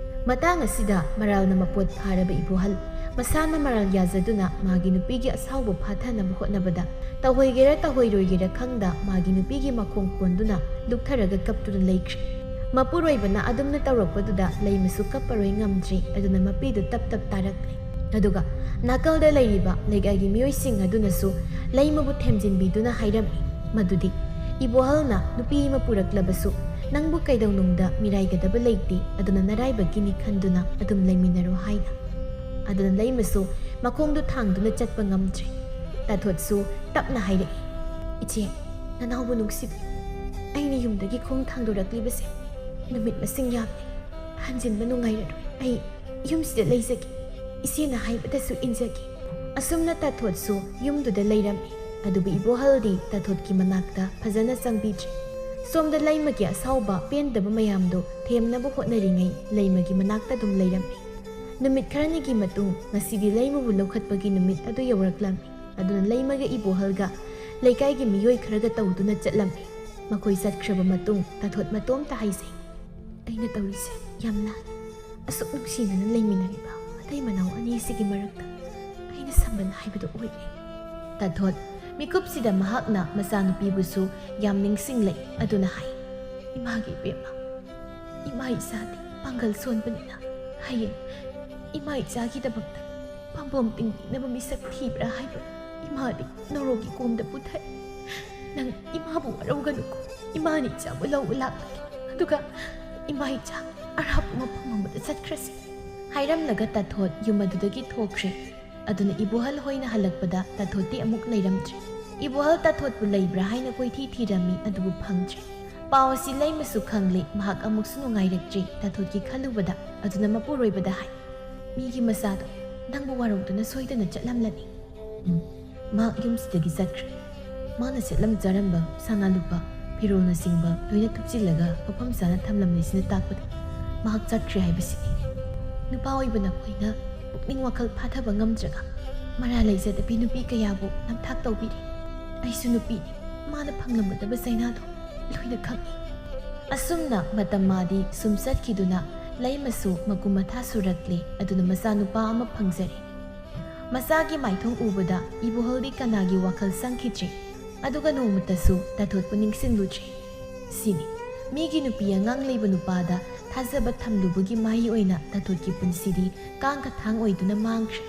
ꯃꯇꯥꯡ ꯑꯁꯤꯗ ꯃꯔꯥꯜꯅ ꯃꯄꯣꯠ ꯐꯥꯔꯕ ꯏꯕꯣꯍꯜ ꯃꯁꯥꯅ ꯃꯔꯥꯜ ꯌꯥꯖꯗꯨꯅ ꯃꯥꯒꯤ ꯅꯨꯄꯤꯒꯤ ꯑꯁꯥꯎꯕ ꯐꯥꯊꯅꯕ ꯍꯣꯠꯅꯕꯗ ꯇꯧꯍꯣꯏꯒꯦꯔꯥ ꯇꯧꯍꯣꯏꯔꯣꯏꯒꯦꯔꯥ ꯈꯪꯗ ꯃꯥꯒꯤ ꯅꯨꯄꯤꯒꯤ ꯃꯈꯣꯡ ꯀꯣꯟꯗꯨꯅ ꯂꯨꯛꯊꯔꯒ ꯀꯞꯇꯨꯅ ꯂꯩꯈ꯭ꯔꯦ꯫ ꯃꯄꯨꯔꯣꯏꯕꯅ ꯑꯗꯨꯝꯅ ꯇꯧꯔꯛꯄꯗꯨꯗ ꯂꯩꯃꯁꯨ ꯀꯞꯄꯔꯣꯏ ꯉꯝꯗ꯭ꯔꯤ꯫ ꯑꯗꯨꯅ ꯃꯄꯤꯗꯨ ꯇꯞ ꯇꯞ ꯇꯥꯔꯛꯂꯦ꯫ ꯑꯗꯨꯒ ꯅꯥꯀꯜꯗ ꯂꯩꯔꯤꯕ ꯂꯩꯀꯥꯏꯒꯤ ꯃꯤꯑꯣꯏꯁꯤꯡ ꯑꯗꯨꯅꯁꯨ ꯂꯩꯃꯕꯨ ꯊꯦꯝꯖꯤꯟꯕꯤꯗꯨꯅ ꯍꯥꯏꯔꯝꯃꯤ ꯃꯗꯨꯗꯤ ꯏꯕꯣꯍꯜꯅ ꯅꯨꯄꯤ ꯑꯃ ꯄꯨꯔꯛꯂꯕꯁꯨ ꯅꯪꯕꯨ ꯀꯩꯗꯧꯅꯨꯡꯗ ꯃꯤꯔꯥꯏꯒꯗꯕ ꯂꯩꯇꯦ, ꯑꯗꯨꯅ ꯅꯔꯥꯏꯕꯛꯀꯤꯅꯤ ꯈꯟꯗꯨꯅ ꯑꯗꯨꯝ ꯂꯩꯃꯤꯟꯅꯔꯣ ꯍꯥꯏꯅ꯫ ꯑꯗꯨꯅ ꯂꯩꯃꯁꯨ ꯃꯈꯣꯡꯗꯨ ꯊꯥꯡꯗꯨꯅ ꯆꯠꯄ ꯉꯝꯗ꯭ꯔꯦ꯫ ꯇꯥꯊꯣꯠꯁꯨ ꯇꯞꯅ ꯍꯥꯏꯔꯛꯏ, ꯏꯆꯦ, ꯅꯅꯥꯎꯕꯨ ꯅꯨꯡꯁꯤꯕꯤꯌꯨ. ꯑꯩꯅ ꯌꯨꯝꯗꯒꯤ ꯈꯣꯡ ꯊꯥꯡꯗꯣꯔꯛꯂꯤꯕꯁꯦ ꯅꯨꯃꯤꯠ ꯃꯁꯤꯡ ꯌꯥꯝꯃꯤ. ꯍꯟꯖꯤꯟꯕ ꯅꯨꯡꯉꯥꯏꯔꯔꯣꯏ. ꯑꯩ ꯌꯨꯝꯁꯤꯗ ꯂꯩꯖꯒꯦ. ꯏꯆꯦꯅ ꯍꯥꯏꯕꯗꯁꯨ ꯏꯟꯖꯒꯦ. ꯑꯁꯨꯝꯅ ꯇꯥꯊꯣꯠꯁꯨ ꯌꯨꯝꯗꯨꯗ ꯂꯩꯔꯝꯃꯤ. ꯑꯗꯨꯕꯨ ꯏꯕꯣꯍꯜꯗꯤ ꯇꯥꯊꯣꯠꯀꯤ ꯃꯅꯥꯛꯇ ꯐꯖꯅ ꯆꯪꯕꯤꯗ꯭ꯔꯦ. ꯁꯣꯝꯗ ꯂꯩꯃꯒꯤ ꯑꯁꯥꯎꯕ ꯄꯦꯟꯗꯕ ꯃꯌꯥꯝꯗꯣ ꯊꯦꯝꯅꯕ ꯍꯣꯠꯅꯔꯤꯉꯩ ꯂꯩꯃꯒꯤ ꯃꯅꯥꯛꯇ ꯑꯗꯨꯝ ꯂꯩꯔꯝꯃꯤ. ꯅꯨꯃꯤꯠ ꯈꯔꯅꯤꯒꯤ ꯃꯇꯨꯡ ꯉꯁꯤꯗꯤ ꯂꯩꯃꯕꯨ ꯂꯧꯈꯠꯄꯒꯤ ꯅꯨꯃꯤꯠ ꯑꯗꯨ ꯌꯧꯔꯛꯂꯝꯃꯤ. ꯑꯗꯨꯅ ꯂꯩꯃꯒ ꯏꯕꯣꯍꯜꯒ ꯂꯩꯀꯥꯏꯒꯤ ꯃꯤꯑꯣꯏ ꯈꯔꯒ ꯇꯧꯗꯨꯅ ꯆꯠꯂꯝꯃꯤ. ꯃꯈꯣꯏ ꯆꯠꯈ꯭ꯔꯕ ꯃꯇꯨꯡ ꯇꯥꯊꯣꯠ ꯃꯇꯣꯝꯇ ꯍꯥꯏꯖꯩ, ꯑꯩꯅ ꯇꯧꯔꯤꯁꯦ ꯌꯥꯝꯅ ꯑꯁꯨꯛ ꯅꯨꯡꯁꯤꯅꯅ ꯂꯩꯃꯤꯟꯅꯔꯤꯕ ꯃꯇꯩ ꯃꯅꯥꯎ ꯑꯅꯤꯁꯤꯒꯤ ꯃꯔꯛꯇ ꯑꯩꯅ ꯁꯝꯕꯟ ꯍꯥꯏꯕꯗꯨ ꯑꯣꯏꯔꯦ. ꯇꯥꯊꯣꯠ ꯃꯤꯀꯨꯞꯁꯤꯗ ꯃꯍꯥꯛꯅ ꯃꯆꯥꯅꯨꯄꯤꯕꯨꯁꯨ ꯌꯥꯝ ꯅꯤꯡꯁꯤꯡꯂꯛꯏ. ꯑꯗꯨꯅ ꯍꯥꯏ, ꯏꯃꯥꯒꯤ ꯏꯕꯦꯝꯃ, ꯏꯃꯥ ꯏꯆꯥꯗꯤ ꯄꯥꯡꯒꯜ ꯁꯣꯟꯕꯅꯤꯅ ꯍꯌꯦꯡ ꯏꯃꯥ ꯏꯆꯥꯒꯤꯗꯃꯛꯇ ꯄꯥꯝꯕꯣꯝ ꯇꯤꯡꯕꯤꯅꯕ ꯃꯤꯁꯛ ꯊꯤꯕ꯭ꯔꯥ ꯍꯥꯏꯕ ꯏꯃꯥꯗꯤ ꯅꯣꯔꯣꯒꯤ ꯀꯣꯝꯗ ꯄꯨꯊꯩ. ꯅꯪ ꯏꯃꯥꯕꯨ ꯋꯥꯔꯧꯒꯅꯨꯀꯣ. ꯏꯃꯥꯅ ꯏꯆꯥꯕꯨ ꯂꯧꯕ ꯂꯥꯛꯂꯒꯦ. ꯑꯗꯨꯒ ꯏꯃꯥ ꯏꯆꯥ ꯑꯔꯥꯞꯄ ꯃꯐꯝ ꯑꯃꯗ ꯆꯠꯈ꯭ꯔꯁꯤ. ꯍꯥꯏꯔꯝꯂꯒ ꯇꯥꯊꯣꯠ ꯌꯨꯝ ꯑꯗꯨꯗꯒꯤ ꯊꯣꯛꯈ꯭ꯔꯦ. ꯑꯗꯨꯅ ꯏꯕꯣꯍꯜ ꯍꯣꯏꯅ ꯍꯜꯂꯛꯄꯗ ꯇꯥꯊꯣꯠꯇꯤ ꯑꯃꯨꯛ ꯂꯩꯔꯝꯗ꯭ꯔꯦ. ꯏꯕꯣꯍꯜ ꯇꯥꯊꯣꯠꯄꯨ ꯂꯩꯕ꯭ꯔꯥ ꯍꯥꯏꯅ ꯀꯣꯏꯊꯤ ꯊꯤꯔꯝꯃꯤ. ꯑꯗꯨꯕꯨ ꯐꯪꯗ꯭ꯔꯦ. ꯄꯥꯎ ꯑꯁꯤ ꯂꯩꯃꯁꯨ ꯈꯪꯂꯦ. ꯃꯍꯥꯛ ꯑꯃꯨꯛꯁꯨ ꯅꯨꯡꯉꯥꯏꯔꯛꯇ꯭ꯔꯦ ꯇꯥꯊꯣꯠꯀꯤ ꯈꯜꯂꯨꯕꯗ. ꯑꯗꯨꯅ ꯃꯄꯨꯔꯣꯏꯕꯗ ꯍꯥꯏ, ꯃꯤꯒꯤ ꯃꯆꯥꯗꯣ ꯅꯪꯕꯨ ꯋꯥꯔꯧꯗꯨꯅ ꯁꯣꯏꯗꯅ ꯆꯠꯂꯝꯂꯅꯤ. ꯃꯍꯥꯛ ꯌꯨꯝꯁꯤꯗꯒꯤ ꯆꯠꯈ꯭ꯔꯦ. ꯃꯥꯅ ꯁꯦꯠꯂꯝꯖꯔꯝꯕ ꯁꯅꯥ ꯂꯨꯄꯥ ꯐꯤꯔꯣꯜꯅꯆꯤꯡꯕ ꯂꯣꯏꯅ ꯊꯨꯞꯆꯤꯜꯂꯒ ꯃꯐꯝ ꯆꯥꯅ ꯊꯝꯂꯝꯂꯤꯁꯤꯅ ꯇꯥꯛꯄꯗꯤ ꯃꯍꯥꯛ ꯆꯠꯈ꯭ꯔꯦ ꯍꯥꯏꯕꯁꯤꯅꯤ. ꯅꯨꯄꯥ ꯑꯣꯏꯕꯅ ꯑꯩꯈꯣꯏꯅ ꯄꯨꯛꯅꯤꯡ ꯋꯥꯈꯜ ꯐꯥꯊꯕ ꯉꯝꯗ꯭ꯔꯒ ꯃꯔꯥ ꯂꯩꯖꯗꯕꯤ ꯅꯨꯄꯤ ꯀꯌꯥꯕꯨ ꯅꯝꯊꯥꯛ ꯇꯧꯕꯤꯔꯤ. ꯑꯩꯁꯨ ꯅꯨꯄꯤꯅꯤ. ꯃꯥꯅ ꯐꯪꯂꯝꯒꯗꯕ ꯆꯩꯅꯥꯗꯣ ꯂꯣꯏꯅ ꯈꯪꯏ. ꯑꯁꯨꯝꯅ ꯃꯇꯝ ꯃꯥꯗꯤ ꯁꯨꯝ ꯆꯠꯈꯤꯗꯨꯅ ꯂꯩꯃꯁꯨ ꯃꯀꯨꯝ ꯃꯊꯥ ꯁꯨꯔꯛꯂꯦ. ꯑꯗꯨꯅ ꯃꯆꯥꯅꯨꯄꯥ ꯑꯃ ꯐꯪꯖꯔꯦ. ꯃꯆꯥꯒꯤ ꯃꯥꯏꯊꯣꯡ ꯎꯕꯗ ꯏꯕꯣꯍꯜꯗꯤ ꯀꯅꯥꯒꯤ ꯋꯥꯈꯜ ꯆꯪꯈꯤꯗ꯭ꯔꯦ. ꯑꯗꯨꯒ ꯅꯣꯡꯃꯇꯁꯨ ꯇꯥꯊꯣꯠꯄꯨ ꯅꯤꯡꯁꯤꯡꯂꯨꯗ꯭ꯔꯦ. ꯁꯤꯅꯤ ꯃꯤꯒꯤ ꯅꯨꯄꯤ ꯑꯉꯥꯡ ꯂꯩꯕ ꯅꯨꯄꯥꯗ ꯊꯥꯖꯕ ꯊꯝꯂꯨꯕꯒꯤ ꯃꯍꯩ ꯑꯣꯏꯅ ꯇꯥꯊꯣꯠꯀꯤ ꯄꯨꯟꯁꯤꯗꯤ ꯀꯥꯡꯈ ꯊꯥꯡ ꯑꯣꯏꯗꯨꯅ ꯃꯥꯡꯈ꯭ꯔꯦ.